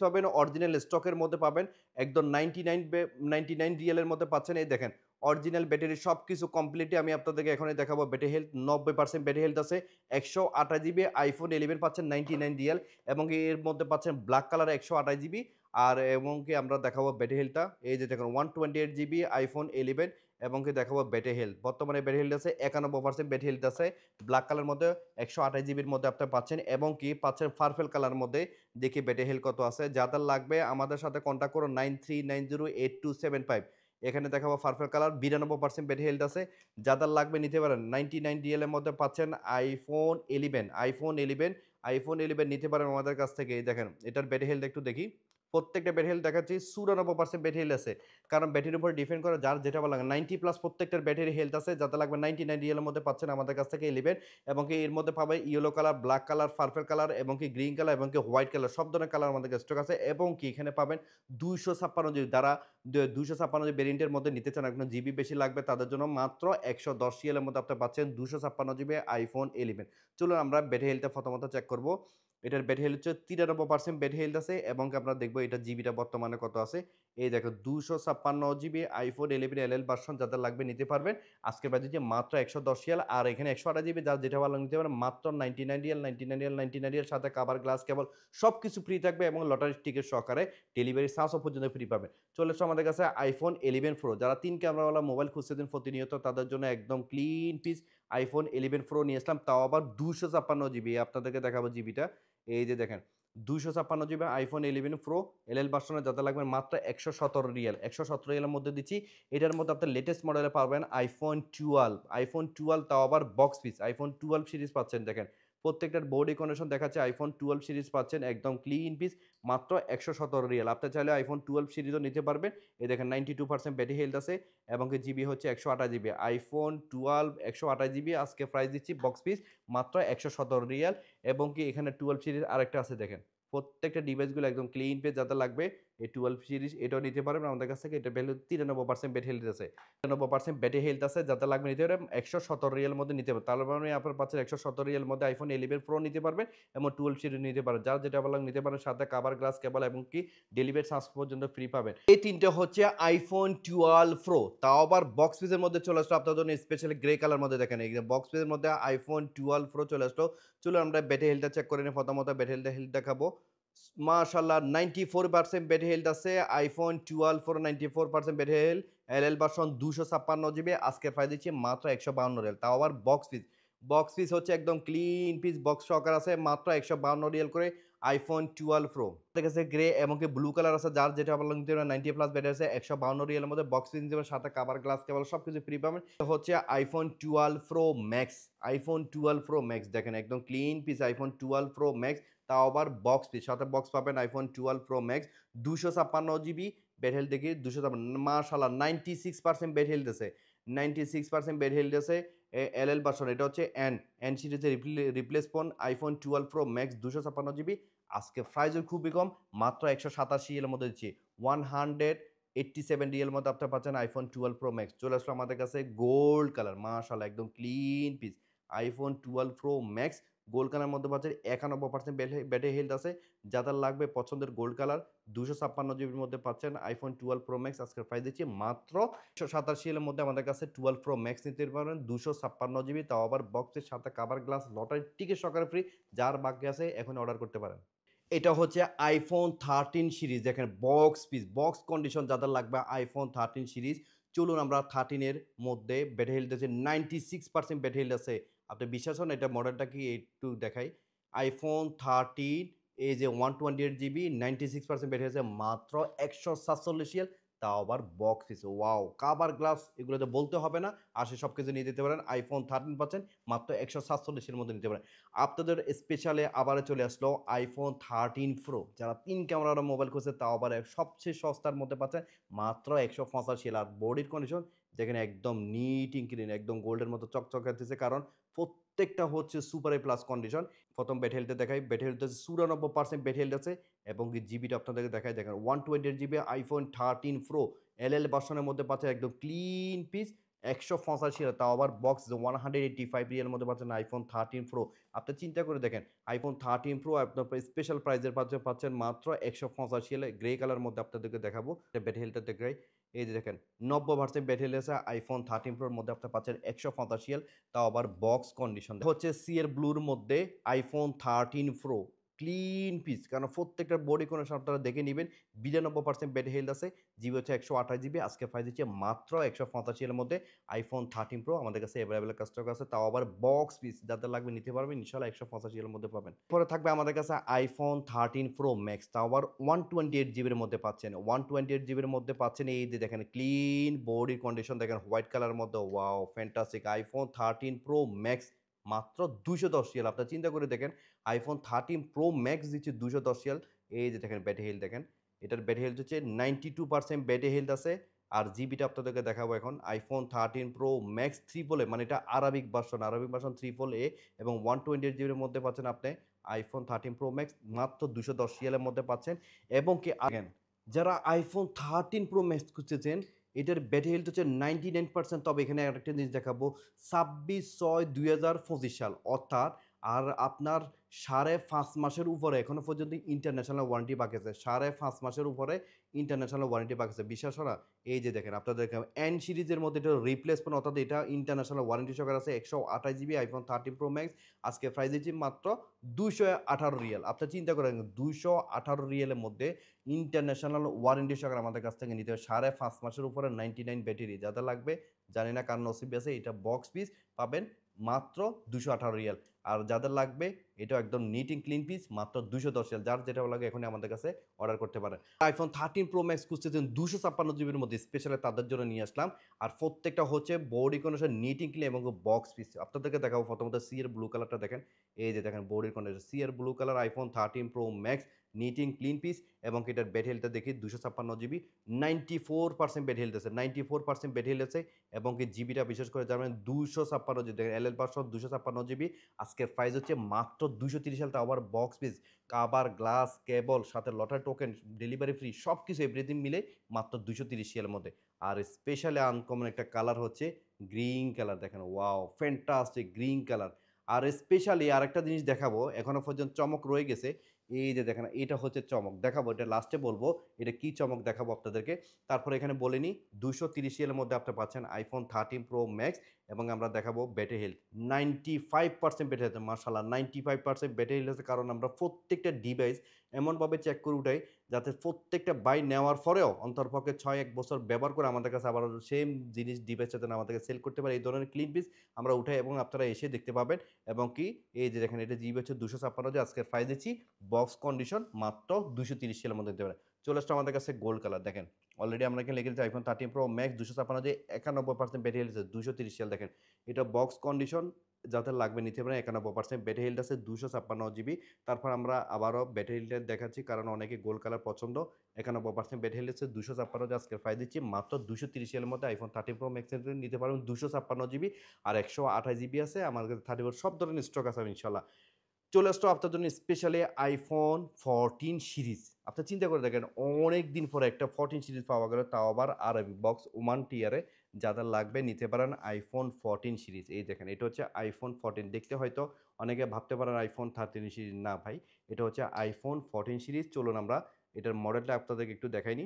পাবেন, অরিজিনাল স্টকের মধ্যে পাবেন একদম 99 রিয়ালের মধ্যে পাচ্ছেন। এই দেখেন অরিজিনাল ব্যাটারি সব কিছু কমপ্লিটলি আমি আপনাদেরকে এখনই দেখাবো। ব্যাটারি হেলথ 90% ব্যাটারি হেলথ আছে। 128 জিবি আইফোন 11 পাচ্ছেন 99 রিয়াল এবং এর মধ্যে পাচ্ছেন ব্ল্যাক কালার 128 জিবি। আর এবং কি আমরা দেখাবো ব্যাটারি হেলথটা, এই যে দেখুন 128 জিবি আইফোন 11 এবং কি দেখাবো ব্যাটারি হেলথ। বর্তমানে ব্যাটারি হেলথ আছে 91% ব্যাটারি হেলথ আছে। ব্ল্যাক কালার মধ্যে 128 জিবির মধ্যে আপনি পাচ্ছেন এবং কি পাচ্ছেন পার্পল কালার মধ্যে। দেখি ব্যাটারি হেলথ কত আছে। যাদের লাগবে আমাদের সাথে কন্ট্যাক্ট করুন 93908275। এখানে দেখাবো পার্পল কালার 92% ব্যাটারি হেলথ আছে। যাদের লাগবে নিতে পারেন। 99 রিয়েলের মধ্যে পাচ্ছেন আইফোন 11 নিতে পারেন আমাদের কাছ থেকে। দেখেন এটার ব্যাটারি হেলথ একটু দেখি, প্রত্যেকটা ব্যাটারি হেলথ দেখাচ্ছি 94% ব্যাটারি হেলথ আছে। কারণ ব্যাটারির উপর ডিপেন্ড করে যার যেটা ভালো লাগে। 90+ প্রত্যেকটার ব্যাটারি হেলথ আছে। যাতে লাগবে 99 রিয়েলের মধ্যে পাচ্ছেন আমাদের কাছ থেকে 11 এবং কি এর মধ্যে পাবে yellow colour, black colour, purple colour এবং কি গ্রিন কালার এবং কি হোয়াইট কালার সব ধরনের কালার আমাদের কাছে স্টক আছে। এবং কি এখানে পাবেন 256 জিবি, যারা 256 ভেরিয়েন্টের মধ্যে নিতে চান, এখন জিবি বেশি লাগবে তাদের জন্য মাত্র 110 রিয়েলের মধ্যে আপনি পাচ্ছেন 256 জিবি আইফোন 11। চলুন আমরা ব্যাটারি হেলথটা প্রথমত চেক করবো। এটার ব্যাটারি হেলথ হচ্ছে 93% ব্যাটারি হেলথ আছে এবং আমরা দেখবো এটা জিবিটা বর্তমানে কত আছে। এই দেখো 256 জিবি আইফোন 11 এল ভার্সন যাদের লাগবে নিতে পারবেন। আজকে বাজে যে মাত্র 110 রিয়াল। আর এখানে 128 জিবি যার যেটা ভালো নিতে পারেন মাত্র 99 রিয়াল সাথে কাভার, গ্লাস, কেবল সব কিছু ফ্রি থাকবে এবং লটারি টিকিট সহকারে ডেলিভারি চার্জও পর্যন্ত ফ্রি পাবেন। চলে এসো আমাদের কাছে আইফোন 11 প্রো। যারা 3 ক্যামেরাওয়ালা মোবাইল খুঁজছেন প্রতিনিয়ত তাদের জন্য একদম ক্লিন পিস আইফোন 11 প্রো নিয়ে আসলাম, তাও আবার 256 জিবি। আপনাদেরকে দেখাবো জিবিটা, এই যে দেখেন 256 জিবি আইফোন 11 প্রো এল ভার্সনে যাতে লাগবে মাত্র 117 রিয়ালের মধ্যে দিচ্ছি। এটার মধ্যে আপনার লেটেস্ট মডেলে পাবেন আইফোন 12 তাও আবার বক্স পিস আইফোন 12 সিরিজ পাচ্ছেন। দেখেন প্রত্যেকটার বডি কন্ডিশন দেখাচ্ছে আইফোন 12 সিরিজ পাচ্ছেন একদম ক্লিন পিস মাত্র 117 রিয়াল। আপনি চাইলে আইফোন 12 সিরিজও নিতে পারবেন। এই দেখেন 92% ব্যাটারি হেলথ আছে এবং জিবি হচ্ছে 128 জিবি আইফোন 12 128 জিবি। আজকে প্রাইস দিচ্ছি বক্স পিস মাত্র 117 রিয়াল এবং কি এখানে 12 সিরিজ আরেকটা আছে। দেখেন প্রত্যেকটা ডিভাইসগুলো একদম ক্লিন পেজ যাতে লাগবে এই 12 সিরিজ এটাও নিতে পারবেন আমাদের কাছ থেকে। এটা ভ্যালু 93% ব্যাটারি হেলথ আছে, 93% ব্যাটারি হেলথ আছে। যাতে লাগবে নিতে পারবেন 117 রিয়াল মধ্যে নিতে পারবেন। তাহলে মানে আপনার পাচ্ছেন 117 রিয়াল মধ্যে আইফোন 11 প্রো নিতে পারবেন এবং 12 সিরিজ নিতে পারেন। যার যেটা ভালো নিতে পারেন, সাথে কাভার, গ্লাস, কেবল এবং কি ডেলিভারি চার্জ পর্যন্ত ফ্রি পাবেন। এই তিনটে হচ্ছে আইফোন 12 প্রো, তাও আবার বক্স পিসের মধ্যে চলে আসলো আপনার জন্য স্পেশালি গ্রে কালার মধ্যে। দেখেন এই বক্স পিসের মধ্যে আইফোন 12 প্রো চলে আসলো। চলো আমরা ব্যাটারি হেলথটা চেক করে নিই। প্রথমত ব্যাটারি হেলথ দেখাবো। মাশাআল্লাহ 94% ব্যাটারি হেলথ আছে আইফোন 12 প্রো 94% ব্যাটারি হেলথ এল ভার্সন 256 জিবি। আজকে প্রাইস দিচ্ছি মাত্র 152 রিয়াল, তাও আবার বক্স পিস। বক্স পিস হচ্ছে একদম ক্লিন পিস বক্স সহকার আছে, মাত্র 152 রিয়াল করে আইফোন 12 প্রো। আমাদের কাছে গ্রে এবং ব্লু কালার আছে, যার যেটা ভালো নিতে পারেন। 90 প্লাস ব্যাটারি আছে, 152 রিয়ালের মধ্যে বক্স পিস নিতে পারেন, সাথে কাভার গ্লাস কেবল সব কিছু ফ্রি পাবেন। হচ্ছে iPhone 12 pro max. IPhone 12 pro max দেখেন একদম clean piece iPhone 12 pro max, তাও আবার বক্স পিস, সাথে বক্স পাবেন iPhone 12 pro max. 256 GB bat health দেখি 256, মাশাআল্লাহ 96% ব্যাট হেলথ আছে, 96% ব্যাট হেলথ আছে। এল ভার্সন, এটা হচ্ছে এন সিরিজের replace phone iPhone 12 pro max 256 GB. আজকে প্রাইসও খুবই কম, মাত্র 187 এর মধ্যে দিচ্ছি, 187 রিয়েল মধ্যে আপনি পাচ্ছেন আইফোন 12 প্রো ম্যাক্স। চলে আসলো আমাদের কাছে গোল্ড কালার, মাশাআল্লাহ একদম clean piece iPhone 12 pro max gold colour মধ্যে পাচ্ছেন। 91% ব্যাটারি হেলথ আছে, যাদের লাগবে পছন্দের গোল্ড কালার 256 জিবির মধ্যে পাচ্ছেন আইফোন 12 প্রো ম্যাক্স। আজকের প্রাইস দিচ্ছি মাত্র 187 এর মধ্যে আমাদের কাছে 12 প্রো ম্যাক্স নিতে পারেন 256 জিবি, তাও আবার বক্সের সাথে কাভার গ্লাস লটারি টিকিট সহকারে ফ্রি। যার বাকি আছে এখন অর্ডার করতে পারেন। এটা হচ্ছে আইফোন 13 সিরিজ, দেখেন বক্স পিস বক্স কন্ডিশন, যাদের লাগবে আইফোন 13 সিরিজ। চলুন আমরা 13 এর মধ্যে ব্যাটারি হেলথ আছে 96% ব্যাটারি হেলথ আছে। আপনি বিশ্বাস হন এটা মডেলটা কি একটু দেখাই। আইফোন 13 এই যে 128 জিবি 96% ব্যাটারি আছে, মাত্র 147 তাও আবার box piece. Wow, cover glass এগুলো তো বলতে হবে না, আর সে সব কিছু নিয়ে যেতে পারেন। আইফোন 13 পাচ্ছেন মাত্র 147 মধ্যে নিতে পারেন। আপনাদের স্পেশালে আবারও চলে আসলো আইফোন 13 প্রো, যারা 3 ক্যামেরার মোবাইল খুঁজছে তাও আবার সবচেয়ে সস্তার মধ্যে পাচ্ছেন মাত্র 185। আর বডির কন্ডিশন যেখানে একদম নিট ইন ক্লিন, একদম গোল্ডের মতো চকচক করতেছে, কারণ প্রত্যেকটা হচ্ছে সুপার এ প্লাস কন্ডিশন। প্রথম ব্যাট হেলথে দেখাই, ব্যাট হেলথ 94% ব্যাট হেলথ আছে, এবং জিবিটা আপনাদেরকে দেখাই, দেখেন 128 জিবি আইফোন 13 প্রো এল ভার্সনের মধ্যে পাচ্ছেন একদম ক্লিন পিস 185, তাও আবার বক্স 185 রিয়ালের মধ্যে পাচ্ছেন আইফোন 13 প্রো। আপনি চিন্তা করে দেখেন আইফোন 13 প্রো আপনার স্পেশাল প্রাইজের পাচ্ছেন মাত্র 185 গ্রে কালার মধ্যে। আপনাদেরকে দেখাবো ব্যাটারি হেলথটা দেখাই, এই যে দেখেন 90% ব্যাটারি হেলথ আছে আইফোন 13 প্রোর মধ্যে আপনি পাচ্ছেন 185, তাও আবার বক্স কন্ডিশন। হচ্ছে সিএর ব্লুর মধ্যে আইফোন 13 প্রো ক্লিন পিস, কারণ প্রত্যেকটা বডি কন্ডিশন আপনারা দেখে নেবেন। 92% ব্যাটারি হেলথ আছে, জিবি হচ্ছে 128 জিবি। আজকে প্রাইস দিচ্ছে মাত্র 185 এর মধ্যে আইফোন 13 প্রো আমাদের কাছে অ্যাভেলেবেল কাস্টমার আছে, তাও আবার বক্স পিস, যাদের লাগবে নিতে পারবেন ইনশাল্লাহ 185 এর মধ্যে পাবেন। পরে থাকবে আমাদের কাছে আইফোন 13 প্রো ম্যাক্স, তাও আবার 128 জিবির মধ্যে পাচ্ছেন। 128 জিবির মধ্যে পাচ্ছেন, এই যে দেখেন ক্লিন বডি কন্ডিশন, দেখেন হোয়াইট কালার মধ্যে, wow fantastic iPhone 13 Pro max মাত্র 210 আপনারা চিন্তা করে দেখেন আইফোন 13 প্রো ম্যাক্স দিচ্ছে 210। এই যে দেখেন ব্যাটারি হেলথ দেখেন, এটার ব্যাটারি হেলথ হচ্ছে 92% ব্যাটারি হেলথ আছে। আর জিবিটা আপনাদেরকে দেখাবো এখন iPhone 13 Pro max triple A, মানে এটা আরবিক ভার্সন ট্রিপল এ, এবং 128 জিবির মধ্যে পাচ্ছেন আপনি আইফোন 13 প্রো ম্যাক্স মাত্র 210 মধ্যে পাচ্ছেন। এবং কি আগেন যারা আইফোন 13 প্রো ম্যাক্স খুঁজতেছেন, এটার ব্যাটারি হেলথ হচ্ছে 99%। তবে এখানে আরেকটা জিনিস দেখাবো, 26/6/2025 সাল, অর্থাৎ আর আপনার 5.5 মাসের উপরে এখনো পর্যন্ত ইন্টারন্যাশনাল ওয়ারেন্টি বাকি আছে, 5.5 মাসের উপরে ইন্টারন্যাশনাল ওয়ারেন্টি বাকি আছে। বিশ্বাস করা, এই যে দেখেন আপনাদের এন সিরিজের মধ্যে এটা রিপ্লেসমেন্ট, অর্থাৎ এটা ইন্টারন্যাশনাল ওয়ারেন্টি সহকারে আছে। 128 জিবি আইফোন 13 প্রো ম্যাক্স আজকে প্রাইস দিচ্ছি মাত্র 218 আপনি চিন্তা করেন 218 মধ্যে ইন্টারন্যাশনাল ওয়ারেন্টি সহকারে আমাদের কাছ থেকে নিতে হবে 5.5 মাসের উপরে 99 ব্যাটারি। যাদের লাগবে জানি না কার নসিব আছে, এটা বক্স পিস পাবেন মাত্র 218। আর যাদের লাগবে এটা একদম নিট এন্ড ক্লিন পিস মাত্র 210। যার যেটা লাগে এখনই আমাদের কাছে অর্ডার করতে পারেন। আইফোন 13 প্রো ম্যাক্স খুঁজতেছেন 256 জিবির মধ্যে, স্পেশালি তাদের জন্য নিয়ে আসলাম। আর প্রত্যেকটা হচ্ছে body condition neat and clean এবং বক্স পিস। আপনাদেরকে দেখাবো প্রথমত সি এর ব্লু কালারটা দেখেন, এই যে দেখেন বডির condition sierra blue colour iPhone 13 Pro Max neat and clean piece. এবং এটার ব্যাটারি হেলথটা দেখি 256 জিবি 94% ব্যাটারি হেলথ আছে, 94% ব্যাটারি হেলথ আছে। এবং কি জিবিটা বিশেষ করে জানেন 256 দেখেন এল ভার্সন 256 জিবি। আজকের প্রাইস হচ্ছে মাত্র 230, তাও আবার বক্স পিস, কাভার গ্লাস কেবল সাথে লটারি টোকেন ডেলিভারি ফ্রি সব কিছু এভরিথিং মিলে মাত্র 230 মধ্যে। আর স্পেশালি আনকমন একটা কালার হচ্ছে গ্রিন কালার, দেখেন ওয়াও ফ্যান্টাস্টিক গ্রিন কালার। আর স্পেশালি আরেকটা জিনিস দেখাবো, এখনো পর্যন্ত চমক রয়ে গেছে, এই যে দেখেন এটা হচ্ছে চমক, দেখাবো এটা লাস্টে বলবো এটা কি চমক দেখাবো আপনাদেরকে। তারপরে এখানে বলিনি 230 মধ্যে আপনি পাচ্ছেন আইফোন 13 প্রো ম্যাক্স। এবং আমরা দেখাবো ব্যাটারি হেলথ 95% ব্যাটারি হেলথ, মার্শাল্লাহ 95% ব্যাটারি হেলথ আছে। কারণ আমরা প্রত্যেকটা ডিভাইস এমনভাবে চেক করে উঠাই যাতে প্রত্যেকটা বাই নেওয়ার পরেও অন্তরপক্ষে 6-1 বছর ব্যবহার করে আমাদের কাছে আবার সেম জিনিস ডিভাইস যাতে আমাদেরকে সেল করতে পারে এই ধরনের ক্লিন পিস আমরা উঠাই এবং আপনারা এসে দেখতে পাবেন এবং কি এই যে দেখেন এটা জিবি হচ্ছে 256 যে আজকের প্রাইস দিচ্ছি বক্স কন্ডিশন মাত্র 230 সালের মধ্যে দিতে পারে। চলে আসছে আমাদের কাছে গোল্ড কালার দেখেন অলরেডি আমরা এখানে লিখে দিচ্ছি আইফোন 13 প্রো ম্যাক্স 256 যে 91% ব্যাটারি হেলথ 230 সাল দেখেন এটা বক্স কন্ডিশন যাদের লাগবে নিতে পারেন 91% ব্যাটারি হেলথ আছে 256 জিবি। তারপর আমরা আবারও ব্যাটারি হেলথ দেখাচ্ছি কারণ অনেকে গোল্ড কালার পছন্দ 91% ব্যাটারি হেলথ আছে 256 আজকে প্রাইস দিচ্ছি মাত্র 230 এর মধ্যে আইফোন 13 প্রো ম্যাক্স নিতে পারবেন 256 জিবি আর 128 জিবি আছে আমার কাছে 34 সব ধরনের স্টক আছে ইনশাল্লাহ। চলে আসতো আপনার জন্য স্পেশালি আইফোন 14 সিরিজ আপনি চিন্তা করে দেখেন অনেক দিন পরে একটা 14 সিরিজ পাওয়া গেল তাও আবার আরবি বক্স ওমান টিয়ারে যাদের লাগবে নিতে পারেন আইফোন 14 সিরিজ এই দেখেন এটা হচ্ছে আইফোন 14 দেখতে হয়তো অনেকে ভাবতে পারেন আইফোন 13 সিরিজ না ভাই এটা হচ্ছে আইফোন 14 সিরিজ। চলুন আমরা এটার মডেলটা আপনাদেরকে একটু দেখাইনি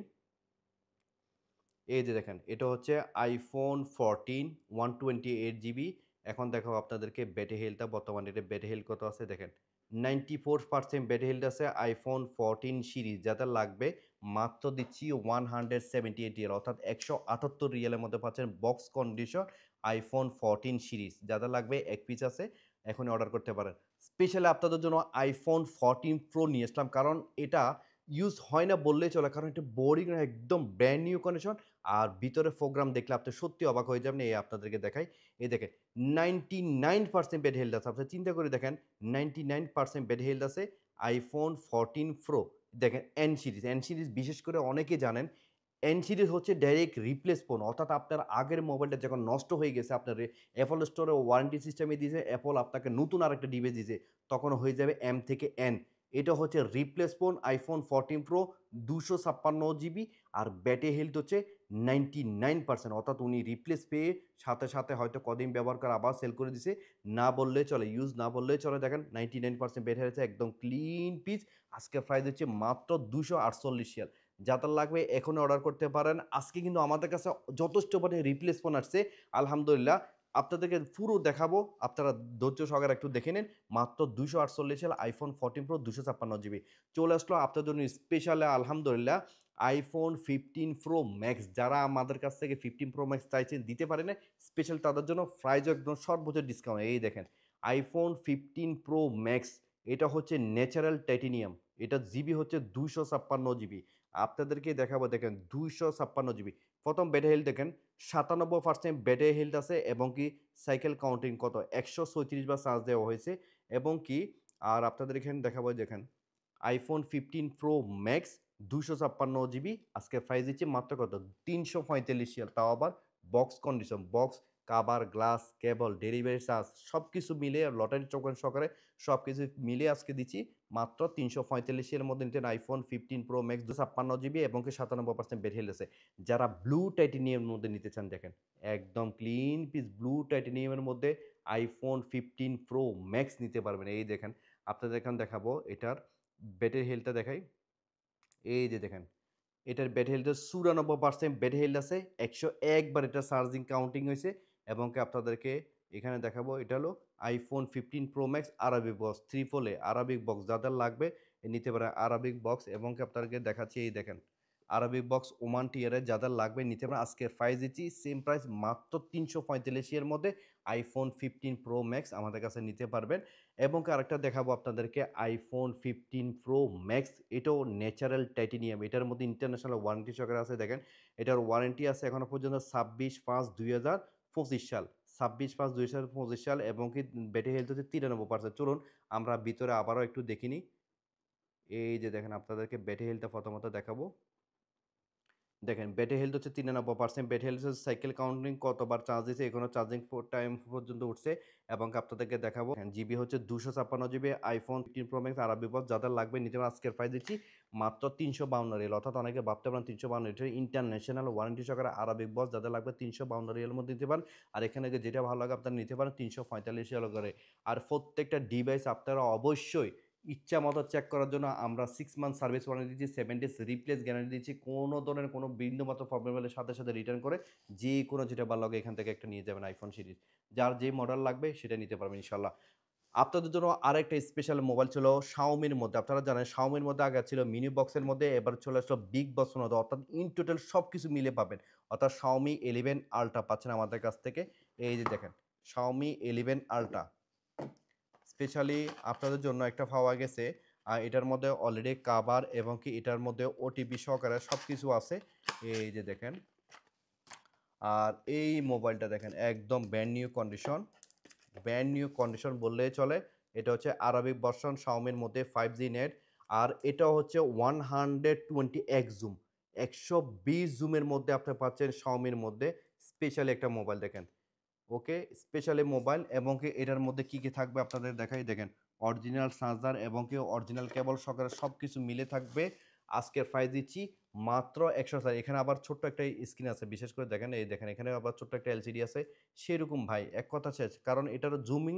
এই যে দেখেন এটা হচ্ছে আইফোন 14 128 জিবি। এখন দেখো আপনাদেরকে ব্যাটারি হেলথটা বর্তমানে এটা ব্যাটারি হেলথ কত আছে দেখেন 94% ব্যাটারি হেলথ আছে আইফোন 14 সিরিজ যাদের লাগবে মাত্র দিচ্ছি 178 রিয়াল অর্থাৎ 178 রিয়ালের মধ্যে পাচ্ছেন বক্স কন্ডিশন আইফোন 14 সিরিজ যাদের লাগবে এক পিস আছে এখনই অর্ডার করতে পারেন। স্পেশালি আপনাদের জন্য আইফোন 14 প্রো নিয়ে আসলাম কারণ এটা ইউজ হয় না বললেই চলে কারণ এটা বোরিং একদম ব্র্যান্ড নিউ কন্ডিশন আর ভিতরে প্রোগ্রাম দেখলে আপনি সত্যি অবাক হয়ে যাবেন এই আপনাদেরকে দেখাই এই দেখেন 99% ব্যাটারি হেলথ আছে আপনি চিন্তা করে দেখেন 99% ব্যাটারি হেলথ আছে আইফোন 14 প্রো দেখেন এন সিরিজ বিশেষ করে অনেকে জানেন এন সিরিজ হচ্ছে ডাইরেক্ট রিপ্লেস ফোন অর্থাৎ আপনার আগের মোবাইলটা যখন নষ্ট হয়ে গেছে আপনার অ্যাপল স্টোরে ওয়ারেন্টি সিস্টেমে দিয়েছে অ্যাপল আপনাকে নতুন আরেকটা ডিভাইস দিয়েছে তখন হয়ে যাবে এম থেকে এন। এটা হচ্ছে replace phone iPhone 14 pro 256 GB আর ব্যাটারি হেলথ হচ্ছে 99% অর্থাৎ উনি রিপ্লেস পেয়ে সাথে সাথে হয়তো কদিন ব্যবহার করে আবার সেল করে দিছে না বললে চলে ইউজ না বললেই চলে দেখেন 99% ব্যাটারি হেলথ একদম ক্লিন পিস আজকে প্রাইস হচ্ছে মাত্র 248 যাদের লাগবে এখনই অর্ডার করতে পারেন। আজকে কিন্তু আমাদের কাছে যথেষ্ট পরিমাণে রিপ্লেস ফোন আসছে আলহামদুলিল্লাহ আপনাদেরকে পুরো দেখাবো আপনারা ধৈর্য সহকারে একটু দেখে নিন মাত্র 248 আইফোন 14 প্রো 256 জিবি চলে আসলো আপনাদের জন্য স্পেশাল আলহামদুলিল্লাহ আইফোন 15 প্রো ম্যাক্স যারা আমাদের কাছ থেকে 15 প্রো ম্যাক্স চাইছেন দিতে পারে না স্পেশাল তাদের জন্য প্রাইজও একদম সর্বোচ্চ ডিসকাউন্ট এই দেখেন আইফোন 15 প্রো ম্যাক্স এটা হচ্ছে ন্যাচারাল টাইটেনিয়াম এটা জিবি হচ্ছে 256 জিবি আপনাদেরকে দেখাবো দেখেন 256 জিবি প্রথম ব্যাটারি হেলথ দেখেন 97% ব্যাটারি হেলথ আছে এবং কি সাইকেল কাউন্টিং কত 134 বার চার্জ দেওয়া হয়েছে এবং কি আর আপনাদের এখানে দেখাবো দেখেন আইফোন 15 প্রো ম্যাক্স 256 জিবি আজকে প্রাইস দিচ্ছি মাত্র কত 345 তাও আবার box condition box cover glass cable delivery charge সব কিছু মিলে লটারি টোকেন সহকারে সব কিছু মিলে আজকে দিচ্ছি মাত্র 345 মধ্যে নিতেন আইফোন 15 প্রো ম্যাক্স 256 জিবি এবং কি 97% ব্যাটারি হেলথ আছে। যারা ব্লু টাইটেনিয়ামের মধ্যে নিতে চান দেখেন একদম ক্লিন পিস ব্লু টাইটেনিয়ামের মধ্যে আইফোন 15 প্রো ম্যাক্স নিতে পারবেন এই দেখেন আপনাদের এখন দেখাবো এটার ব্যাটারি হেলথটা দেখাই এই যে দেখেন এটার ব্যাটারি হেলথ 94% ব্যাটারি হেলথ আছে 101 বার এটা চার্জিং কাউন্টিং হয়েছে এবং কি আপনাদেরকে এখানে দেখাবো এটা হলো iPhone 15 pro max Arabic box 3 Arabic box যাদের লাগবে নিতে পারে আরবিক বক্স এবং কি আপনাদেরকে দেখাচ্ছি এই দেখেন আরবিক বক্স ওমান টিয়ারে যাদের লাগবে নিতে পারেন আজকে প্রাইস দিচ্ছি সেম প্রাইস মাত্র 345 মধ্যে আইফোন 15 প্রো ম্যাক্স আমাদের কাছে নিতে পারবেন এবং কি আরেকটা দেখাবো আপনাদেরকে আইফোন 15 প্রো ম্যাক্স এটাও ন্যাচারাল টাইটেনিয়াম এটার মধ্যে ইন্টারন্যাশনাল ওয়ারেন্টি সহকারে আছে দেখেন এটার ওয়ারেন্টি আছে এখনো পর্যন্ত 26/5/2025 সাল 26/5/2025 সাল এবং কি ব্যাটারি হেলথ হচ্ছে 93%। চলুন আমরা ভিতরে আবারও একটু দেখিনি এই যে দেখেন আপনাদেরকে ব্যাটারি হেলথটা প্রথমত দেখাবো দেখেন ব্যাটারি হেলথ হচ্ছে 93% ব্যাটারি হেলথ হচ্ছে সাইকেল কাউন্টিং কতবার চার্জ দিয়েছে এখনো চার্জিং টাইম পর্যন্ত উঠছে এবং আপনাদেরকে দেখাবো জিবি হচ্ছে 256 জিবি আইফোন 15 প্রো ম্যাক্স আরবি বক্স যাদের লাগবে নিতে আজকের প্রাইস দিচ্ছি মাত্র 352 রিয়াল অর্থাৎ অনেকে ভাবতে পারেন 352 এটা ইন্টারন্যাশনাল ওয়ারেন্টি সহকারে আরবিক বক্স যাদের লাগবে 352 রিয়ালের মধ্যে নিতে পারেন আর এখানে যেটা ভালো লাগে আপনারা নিতে পারেন 345 রিয়াল করে। আর প্রত্যেকটা ডিভাইস আপনারা অবশ্যই ইচ্ছা মতো চেক করার জন্য আমরা 6 মান্থ সার্ভিস ওয়ারেন্টি দিচ্ছি 7 ডেজ রিপ্লেস গ্যারান্টি দিচ্ছি কোনো ধরনের কোনো বিন্দু মাত্র প্রবলেম হলে সাথে সাথে রিটার্ন করে যে কোনো যেটা ভালো লাগে এখান থেকে একটা নিয়ে যাবেন আইফোন সিরিজ যার যে মডেল লাগবে সেটা নিতে পারবেন ইনশাল্লাহ। আপনাদের জন্য আরেকটা স্পেশাল মোবাইল ছিল শাওমির মধ্যে। আপনারা জানেন শাওমির মধ্যে আগে ছিল মিনি বক্সের মধ্যে, এবার চলে আসলো বিগ বক্সের মধ্যে। অর্থাৎ ইন টোটাল সবকিছু মিলে পাবেন। অর্থাৎ Xiaomi 11 Ultra পাচ্ছেন আমাদের কাছ থেকে। এই যে দেখেন Xiaomi 11 Ultra স্পেশালি আপনাদের জন্য একটা পাওয়া গেছে। এটার মধ্যে অলরেডি কভার এবং কি এটার মধ্যে ওটিপি সহকারে সবকিছু আছে। এই যে দেখেন। আর এই মোবাইলটা দেখেন একদম ব্র্যান্ড নিউ কন্ডিশন বললেই চলে। এটা হচ্ছে আরবিক ভার্সন Xiaomiর মধ্যে 5G নেট। আর এটা হচ্ছে 120x জুম, 120 জুমের মধ্যে আপনি পাচ্ছেন Xiaomiর মধ্যে। স্পেশালি একটা মোবাইল দেখেন। ওকে, স্পেশালি মোবাইল এবং কি এটার মধ্যে কি কি থাকবে আপনাদের দেখাই। দেখেন অরিজিনাল চার্জার এবং কি অরিজিনাল কেবল সহকারে সব কিছু মিলে থাকবে। আজকের প্রাইস দিচ্ছি মাত্র 100। এখানে আবার ছোট্ট একটা স্ক্রিন আছে, বিশেষ করে দেখেন, এই দেখেন এখানে আবার ছোট্ট একটা এলসিডি আছে। সেরকম ভাই এক কথা শেষ, কারণ এটার জুমিং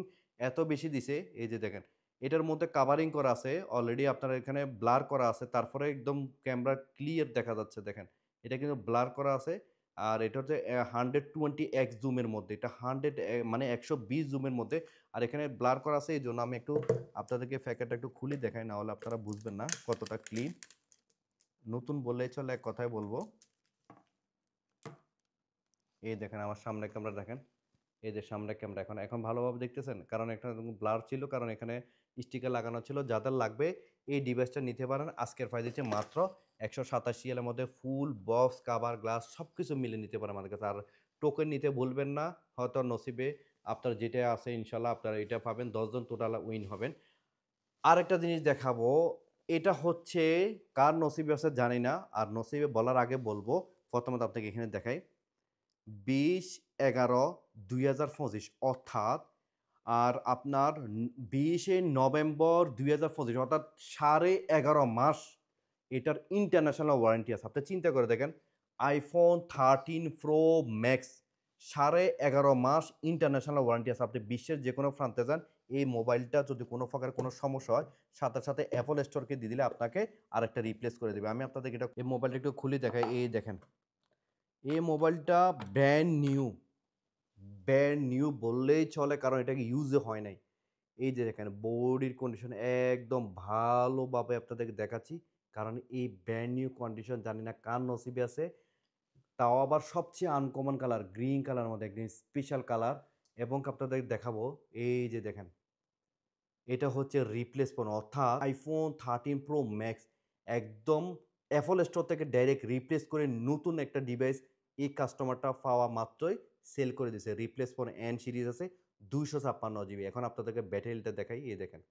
এত বেশি দিছে। এই যে দেখেন এটার মধ্যে কাভারিং করা আছে অলরেডি, আপনার এখানে ব্লার করা আছে, তারপরে একদম ক্যামেরা ক্লিয়ার দেখা যাচ্ছে। দেখেন এটা কিন্তু ব্লার করা আছে। আর এটা হচ্ছে 120x জুমের মধ্যে, এটা 120 জুমের মধ্যে। আর এখানে ব্লার করা আছে, এই জন্য আমি একটু আপনাদেরকে প্যাকেটটা একটু খুলে দেখাই, না হলে আপনারা বুঝবেন না কতটা ক্লিন। নতুন বললেই চলে, এক কথায় বলবো। এই দেখেন আমার সামনে ক্যামেরা দেখেন, এই যে সামনে ক্যামেরা এখন এখন ভালোভাবে দেখতেছেন, কারণ একটা ব্লার ছিল, কারণ এখানে স্টিকার লাগানো ছিল। যাদের লাগবে এই ডিভাইসটা নিতে পারেন। আজকের প্রাইস দিচ্ছে মাত্র 187 এর মধ্যে ফুল বক্স কাভার গ্লাস সব কিছু মিলে নিতে পারেন আমাদের কাছে। আর টোকেন নিতে ভুলবেন না, হয়তো নসিবে আপনার যেটা আছে ইনশাল্লাহ আপনারা এটা পাবেন। 10 জন টোটাল উইন হবেন। আরেকটা জিনিস দেখাবো, এটা হচ্ছে কার নসিবে আছে জানি না, আর নসিবে বলার আগে বলবো, প্রথমত আপনাকে এখানে দেখাই 20/11/2025 অর্থাৎ, আর আপনার 20 নভেম্বর 2025 অর্থাৎ 11.5 মাস এটার ইন্টারন্যাশনাল ওয়ারেন্টি আছে। আপনি চিন্তা করে দেখেন iPhone 13 Pro Max 11.5 মাস ইন্টারন্যাশনাল ওয়ারেন্টি আছে। আপনি বিশ্বের যে কোনো প্রান্তে যান, এই মোবাইলটা যদি কোনো প্রকার কোনো সমস্যা হয়, সাথে সাথে অ্যাপল স্টোরকে দিয়ে দিলে আপনাকে আরেকটা রিপ্লেস করে দেবে। আমি আপনাদেরকে এটা এই মোবাইলটা একটু খুলে দেখাই। এই দেখেন এই মোবাইলটা ব্র্যান্ড নিউ বললেই চলে, কারণ এটাকে ইউজে হয় নাই। এই যে দেখেন বডির কন্ডিশন একদম ভালোভাবে আপনাদেরকে দেখাচ্ছি, কারণ এই ব্র্যান্ড নিউ কন্ডিশন জানি না কার নসিবে আছে। তাও আবার সবচেয়ে আনকমন কালার, গ্রিন কালার মধ্যে একদম স্পেশাল কালার। এবং আপনাদের দেখাবো, এই যে দেখেন এটা হচ্ছে রিপ্লেসমেন্ট, অর্থাৎ iPhone 13 Pro Max একদম অ্যাপল স্টোর থেকে ডাইরেক্ট রিপ্লেস করে নতুন একটা ডিভাইস এই কাস্টমারটা পাওয়া মাত্রই সেল করে দিয়েছে। রিপ্লেসমেন্ট এন সিরিজ আছে 256 GB। এখন আপনাদেরকে ব্যাটারিটা দেখাই। এই দেখেন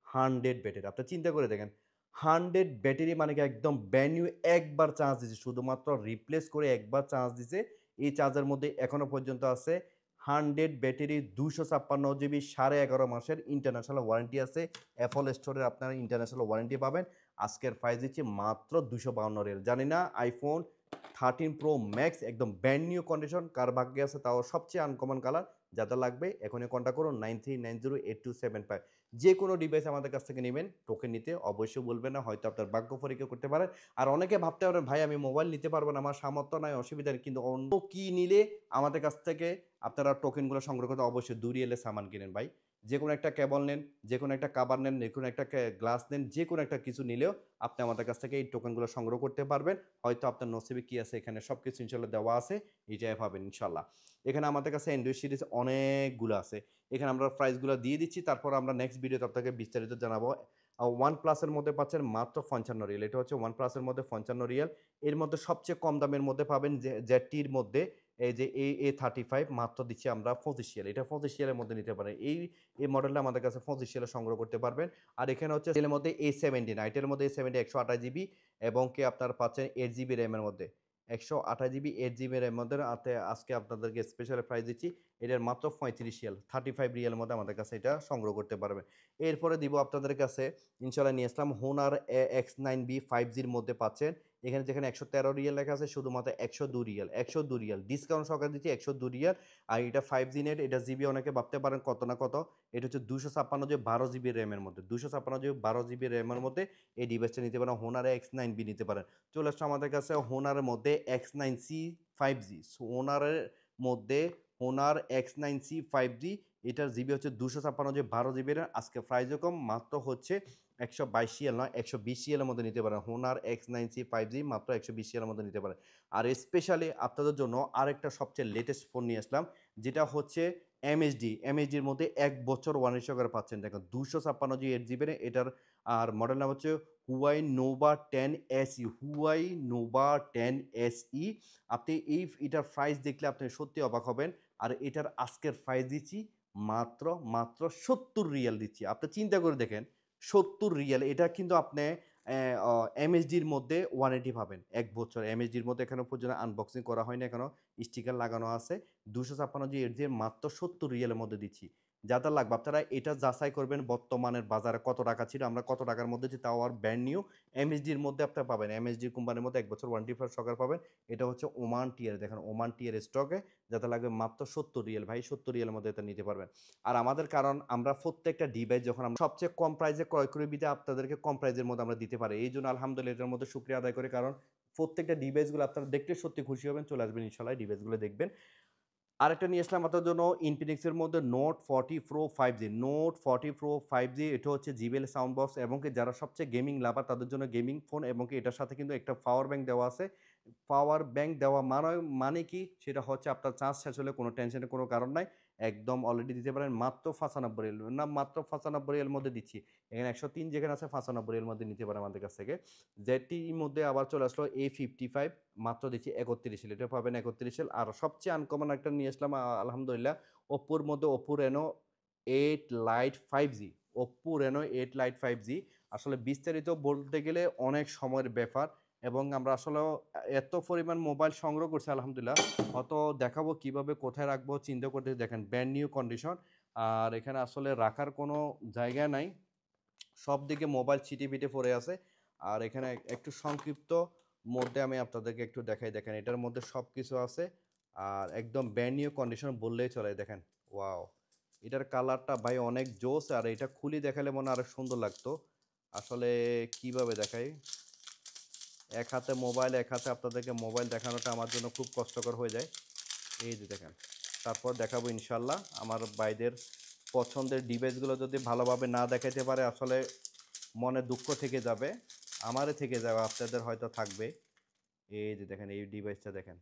100 ব্যাটারি, আপনি চিন্তা করে দেখেন 100 ব্যাটারি মানে কি একদম ব্র্যান্ড নিউ। একবার চার্জ দিছে, শুধুমাত্র রিপ্লেস করে একবার চার্জ দিছে। এই চার্জের মধ্যে এখনো পর্যন্ত আছে 100 ব্যাটারি, 256 GB, 11.5 মাসের ইন্টারন্যাশনাল ওয়ারেন্টি আছে। অ্যাপল স্টোরে আপনারা ইন্টারন্যাশনাল ওয়ারেন্টি পাবেন। আজকের প্রাইস দিচ্ছি মাত্র 252 রিয়াল। জানি না iPhone 13 Pro Max একদম ব্র্যান্ড নিউ কন্ডিশন কার ভাগ্যে আছে, তাও সবচেয়ে আনকমন কালার। যাদের লাগবে এখনই কন্ট্যাক্ট করুন 93908275। যে কোনো ডিভাইস আমাদের কাছ থেকে নেবেন, টোকেন নিতে অবশ্যই বলবেন না, হয়তো আপনার ভাগ্য পরীক্ষা করতে পারেন। আর অনেকে ভাবতে পারেন ভাই আমি মোবাইল নিতে পারবো না, আমার সামর্থ্য নাই, অসুবিধা নেই, কিন্তু অন্য কি নিলে আমাদের কাছ থেকে আপনারা টোকেনগুলো সংগ্রহ করতে অবশ্যই 2 রিয়েলের সামান কিনেন ভাই। যে কোনো একটা কেবল নেন, যে কোনো একটা কাভার নেন, যে কোনো একটা গ্লাস নেন, যে কোনো একটা কিছু নিলেও আপনি আমাদের কাছ থেকে এই টোকেনগুলো সংগ্রহ করতে পারবেন। হয়তো আপনার নসিবে কি আছে, এখানে সব কিছু ইনশাল্লাহ দেওয়া আছে, এটাই পাবেন ইনশাল্লাহ। এখানে আমাদের কাছে অ্যান্ড্রয়েড সিরিজ অনেকগুলো আছে, এখানে আমরা প্রাইসগুলো দিয়ে দিচ্ছি, তারপর আমরা নেক্সট ভিডিওতে আপনাকে বিস্তারিত জানাবো। OnePlus-এর মধ্যে পাচ্ছেন মাত্র 55 রিয়াল, এটা হচ্ছে OnePlus-এর মধ্যে 55 রিয়াল। এর মধ্যে সবচেয়ে কম দামের মধ্যে পাবেন যে ZT-র মধ্যে, এই যে A35 মাত্র দিচ্ছি আমরা 25 রিয়াল। এটা 25 রিয়ালের মধ্যে নিতে পারেন। এই মডেলটা আমাদের কাছে 25 রিয়ালে সংগ্রহ করতে পারবেন। আর এখানে হচ্ছে এর মধ্যে A70, এটার মধ্যে A70 128 GB এবং কি আপনার পাচ্ছেন 8 GB র্যামের মধ্যে, 128 GB 8 GB র্যামের মধ্যে। আজকে আপনাদেরকে স্পেশাল প্রাইস দিচ্ছি, এটার মাত্র 35 রিয়াল, 35 রিয়ালের মধ্যে আমাদের কাছে এটা সংগ্রহ করতে পারবেন। এরপরে দিব আপনাদের কাছে ইনশাল্লাহ নিয়ে আসলাম Honor X9B 5Gর মধ্যে পাচ্ছেন। এখানে যেখানে 113 রিয়াল লেখা আছে, শুধুমাত্র 102 রিয়াল ডিসকাউন্ট সহকারে দিচ্ছি 102 রিয়াল। আর এটা 5G নেট, এটা জিবি অনেকে ভাবতে পারেন কত না কত, এটা হচ্ছে 256 12 GB র্যামের মধ্যে, 256 12 GB র্যামের মধ্যে এই ডিভাইসটা নিতে পারেন। Honor X9B নিতে পারেন। চলে আসছে আমাদের কাছে Honor-এর মধ্যে X9C 5G, Honor-এর মধ্যে Honor X9C 5G, এটার জিবি হচ্ছে 256 জিবি 12 জিবি র্যাম, আজকে প্রাইসও কম, মাত্র হচ্ছে 122 নয় 120 এর মধ্যে নিতে পারেন। হোনার X9C 5G মাত্র 120 এর মধ্যে নিতে পারেন। আর স্পেশালি আপনাদের জন্য আরেকটা সবচেয়ে লেটেস্ট ফোন নিয়ে আসলাম, যেটা হচ্ছে এমএসডির মধ্যে 1 বছর ওয়ারেন্টি সহকারে পাচ্ছেন। দেখেন 256 জিবি 8 জিবি এটার। আর মডেল নাম হচ্ছে Huawei Nova 10SE, Huawei Nova 10SE। আপনি এটার প্রাইস দেখলে আপনি সত্যি অবাক হবেন। আর এটার আজকের প্রাইস দিচ্ছি মাত্র মাত্র 70 রিয়াল দিচ্ছি। আপনি চিন্তা করে দেখেন, 70 রিয়াল। এটা কিন্তু আপনি এমএসডির মধ্যে ওয়ারেন্টি পাবেন 1 বছর। এমএসডির মধ্যে এখনো পর্যন্ত আনবক্সিং করা হয়নি, এখনো স্টিকার লাগানো আছে। 256 জিবি 8 জিবি মাত্র 70 রিয়ালের মধ্যে দিচ্ছি। যাদের লাগবে আপনারা এটা যাচাই করবেন বর্তমানের বাজারে কত টাকা ছিল, আমরা কত টাকার মধ্যে যে তাও আর ব্র্যান্ড নিউ এমএসডির মধ্যে আপনারা পাবেন। এমএসডি কোম্পানির মধ্যে 1 বছর ওয়ারেন্টি সহকারে পাবেন। এটা হচ্ছে ওমান টিয়ার, দেখেন ওমান টিয়ার স্টকে, যাতে লাগবে মাত্র 70 রিয়াল। ভাই 70 রিয়ালের মধ্যে এটা নিতে পারবেন। আর আমাদের কারণ আমরা প্রত্যেকটা ডিভাইস যখন আমরা সবচেয়ে কম প্রাইসে ক্রয় করে বিদে আপনাদেরকে কম প্রাইসের মধ্যে আমরা দিতে পারি। এই জন্য আলহামদুলিল্লাহ এটার মধ্যে শুক্রিয়া আদায় করি, কারণ প্রত্যেকটা ডিভাইসগুলো আপনারা দেখতে সত্যি খুশি হবেন। চলে আসবেন ইনশাল্লাহ, ডিভাইসগুলো দেখবেন। আরেকটা নিয়ে আসলাম আপনার জন্য ইনফিনিক্সের মধ্যে note 40 pro 5G। Note 40 pro 5G এটা হচ্ছে জিবিএল সাউন্ড বক্স, এবং কি যারা সবচেয়ে গেমিং লাভার তাদের জন্য গেমিং ফোন, এবং কি এটার সাথে কিন্তু একটা পাওয়ার ব্যাংক দেওয়া আছে। পাওয়ার ব্যাংক দেওয়া মানে কি, সেটা হচ্ছে আপনার চার্জ শেষ হলে কোনো টেনশনের কোনো কারণ নাই, একদম অলরেডি দিতে পারেন মাত্র 95 রিয়াল। না মাত্র 95 রিয়ালের মধ্যে দিচ্ছি। এখানে 103 যেখানে আছে 95 রিয়ালের মধ্যে নিতে পারেন আমাদের কাছ থেকে। যেটির মধ্যে আবার চলে আসলো A55, মাত্র দিচ্ছি 31 রিয়াল। এটা পাবেন 31 রিয়াল। আর সবচেয়ে আনকমন একটা নিয়ে আসলাম আলহামদুলিল্লাহ, ওপ্পোর মধ্যে Oppo Reno 8 Lite 5G। Oppo Reno 8 Lite 5G আসলে বিস্তারিত বলতে গেলে অনেক সময়ের ব্যাপার, এবং আমরা আসলে এত পরিমাণ মোবাইল সংগ্রহ করছি আলহামদুলিল্লাহ, অত দেখাবো কিভাবে কোথায় রাখবো চিন্তা করতে। দেখেন ব্র্যান্ড নিউ কন্ডিশন, আর এখানে আসলে রাখার কোনো জায়গা নাই, সব দিকে মোবাইল ছিটে পিটে পড়ে আছে। আর এখানে একটু সংক্ষিপ্ত মধ্যে আমি আপনাদেরকে একটু দেখাই। দেখেন এটার মধ্যে সব কিছু আছে, আর একদম ব্র্যান্ড নিউ কন্ডিশন বললেই চলে। দেখেন ওয়াও, এটার কালারটা ভাই অনেক জোস, আর এটা খুলি দেখালে মনে আরো সুন্দর লাগতো। আসলে কিভাবে দেখাই, এক হাতে মোবাইল, এক হাতে আপনাদেরকে মোবাইল দেখানোটা আমার জন্য খুব কষ্টকর হয়ে যায়। এই যে দেখেন, তারপর দেখাবো ইনশাল্লাহ। আমার ভাইদের পছন্দের ডিভাইসগুলো যদি ভালোভাবে না দেখাতে পারে আসলে মনে দুঃখ থেকে যাবে, আমারে থেকে যাবে, আপনাদের হয়তো থাকবে। এই যে দেখেন এই ডিভাইসটা দেখেন,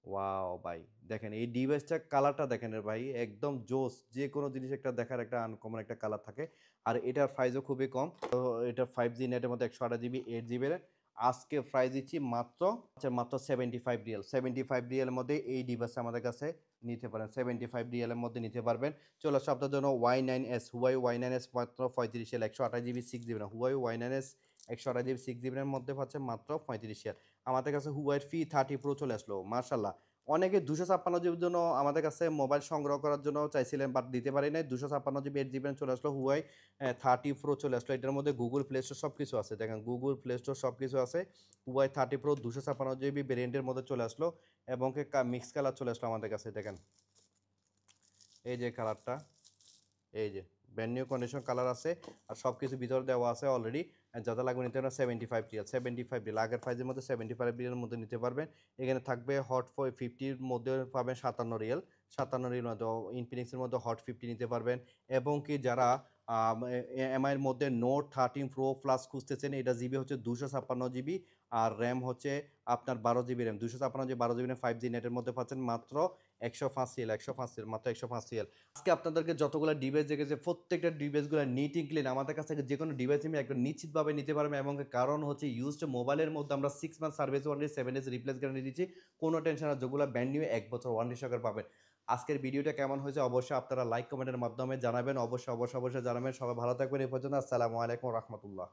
ওয়াও ভাই দেখেন এই ডিভাইসটা কালারটা দেখেন রে ভাই, একদম জোস। যে কোনো জিনিস একটা দেখার একটা আনকমন একটা কালার থাকে। আর এটার প্রাইসও খুবই কম। তো এটা 5G নেটের মধ্যে 128 জিবি 8 জিবি। আজকে প্রাইস দিচ্ছি মাত্র মাত্র 75 রিয়াল। 75 রিয়ালের মধ্যে এই ডিভাইসটা আমাদের কাছে নিতে পারেন। 75 রিয়ালের মধ্যে নিতে পারবেন। চলে আসো আপনার জন্য Y9S, হুয়াই Y9S মাত্র 35 রিয়াল। 128 জিবি 6 জিবি না, হুয়াই Y9S 128 জিবি 6 জিবির মধ্যে পাচ্ছে মাত্র 35 রিয়াল। আমাদের কাছে হুয়াইয়ের P30 প্রো চলে আসলো মার্শাল্লাহ। অনেকে 256 জিবির জন্য আমাদের কাছে মোবাইল সংগ্রহ করার জন্য চাইছিলেন, বাট দিতে পারি নাই। 256 জিবি 8 জিবি চলে আসলো হুয়াই 30 প্রো চলে আসলো। এটার মধ্যে গুগল প্লে স্টোর সব কিছু আছে। দেখেন গুগল প্লে স্টোর সব কিছু আছে। হুয়াই 30 প্রো 256 জিবি ভেরিয়েন্টের মধ্যে চলে আসলো, এবং মিক্স কালার চলে আসলো আমাদের কাছে। দেখেন এই যে কালারটা, এই যে ব্র্যান্ড নিউ কন্ডিশন কালার আছে, আর সব কিছু ভিতরে দেওয়া আছে অলরেডি। যাতে লাগবে নিতে পারেন 75 রিয়াল। 75 রিয়াল আগের প্রাইসের মধ্যে 75 রিয়ালের মধ্যে নিতে পারবেন। এখানে থাকবে হট 50-র মধ্যে পাবেন 57 রিয়াল। 57 রিয়াল মধ্যে ইনফিনিক্সের মধ্যে হট 50 নিতে পারবেন। এবং কি যারা এমআইয়ের মধ্যে নোট 13 প্রো প্লাস খুঁজতেছেন, এটা জিবি হচ্ছে 256 জিবি, আর র্যাম হচ্ছে আপনার 12 GB RAM. 256 GB 12 GB RAM 5G নেটের মধ্যে পাচ্ছেন মাত্র 105 রিয়াল। 105 রিয়াল, মাত্র 105 রিয়াল। আজকে আপনাদেরকে যতগুলো ডিভাইস দেখেছে প্রত্যেকটা ডিভাইসগুলো নিট এন্ড ক্লিন। আমাদের কাছ থেকে যে কোনো ডিভাইস আমি একদম নিশ্চিতভাবে নিতে পারবেন, এবং কারণ হচ্ছে ইউজড মোবাইলের মধ্যে আমরা 6 month service warranty 7 days replace guarantee দিচ্ছি। কোনো টেনশন না, যেগুলো ব্র্যান্ড নিউ 1 বছর ওয়ারেন্টি সহকারে পাবেন। আজকের ভিডিওটা কেমন হয়েছে অবশ্যই আপনারা লাইক কমেন্টের মাধ্যমে জানাবেন। অবশ্যই জানাবেন। সবাই ভালো থাকবেন। এই পর্যন্ত আসসালামু আলাইকুম রহমতুল্লাহ।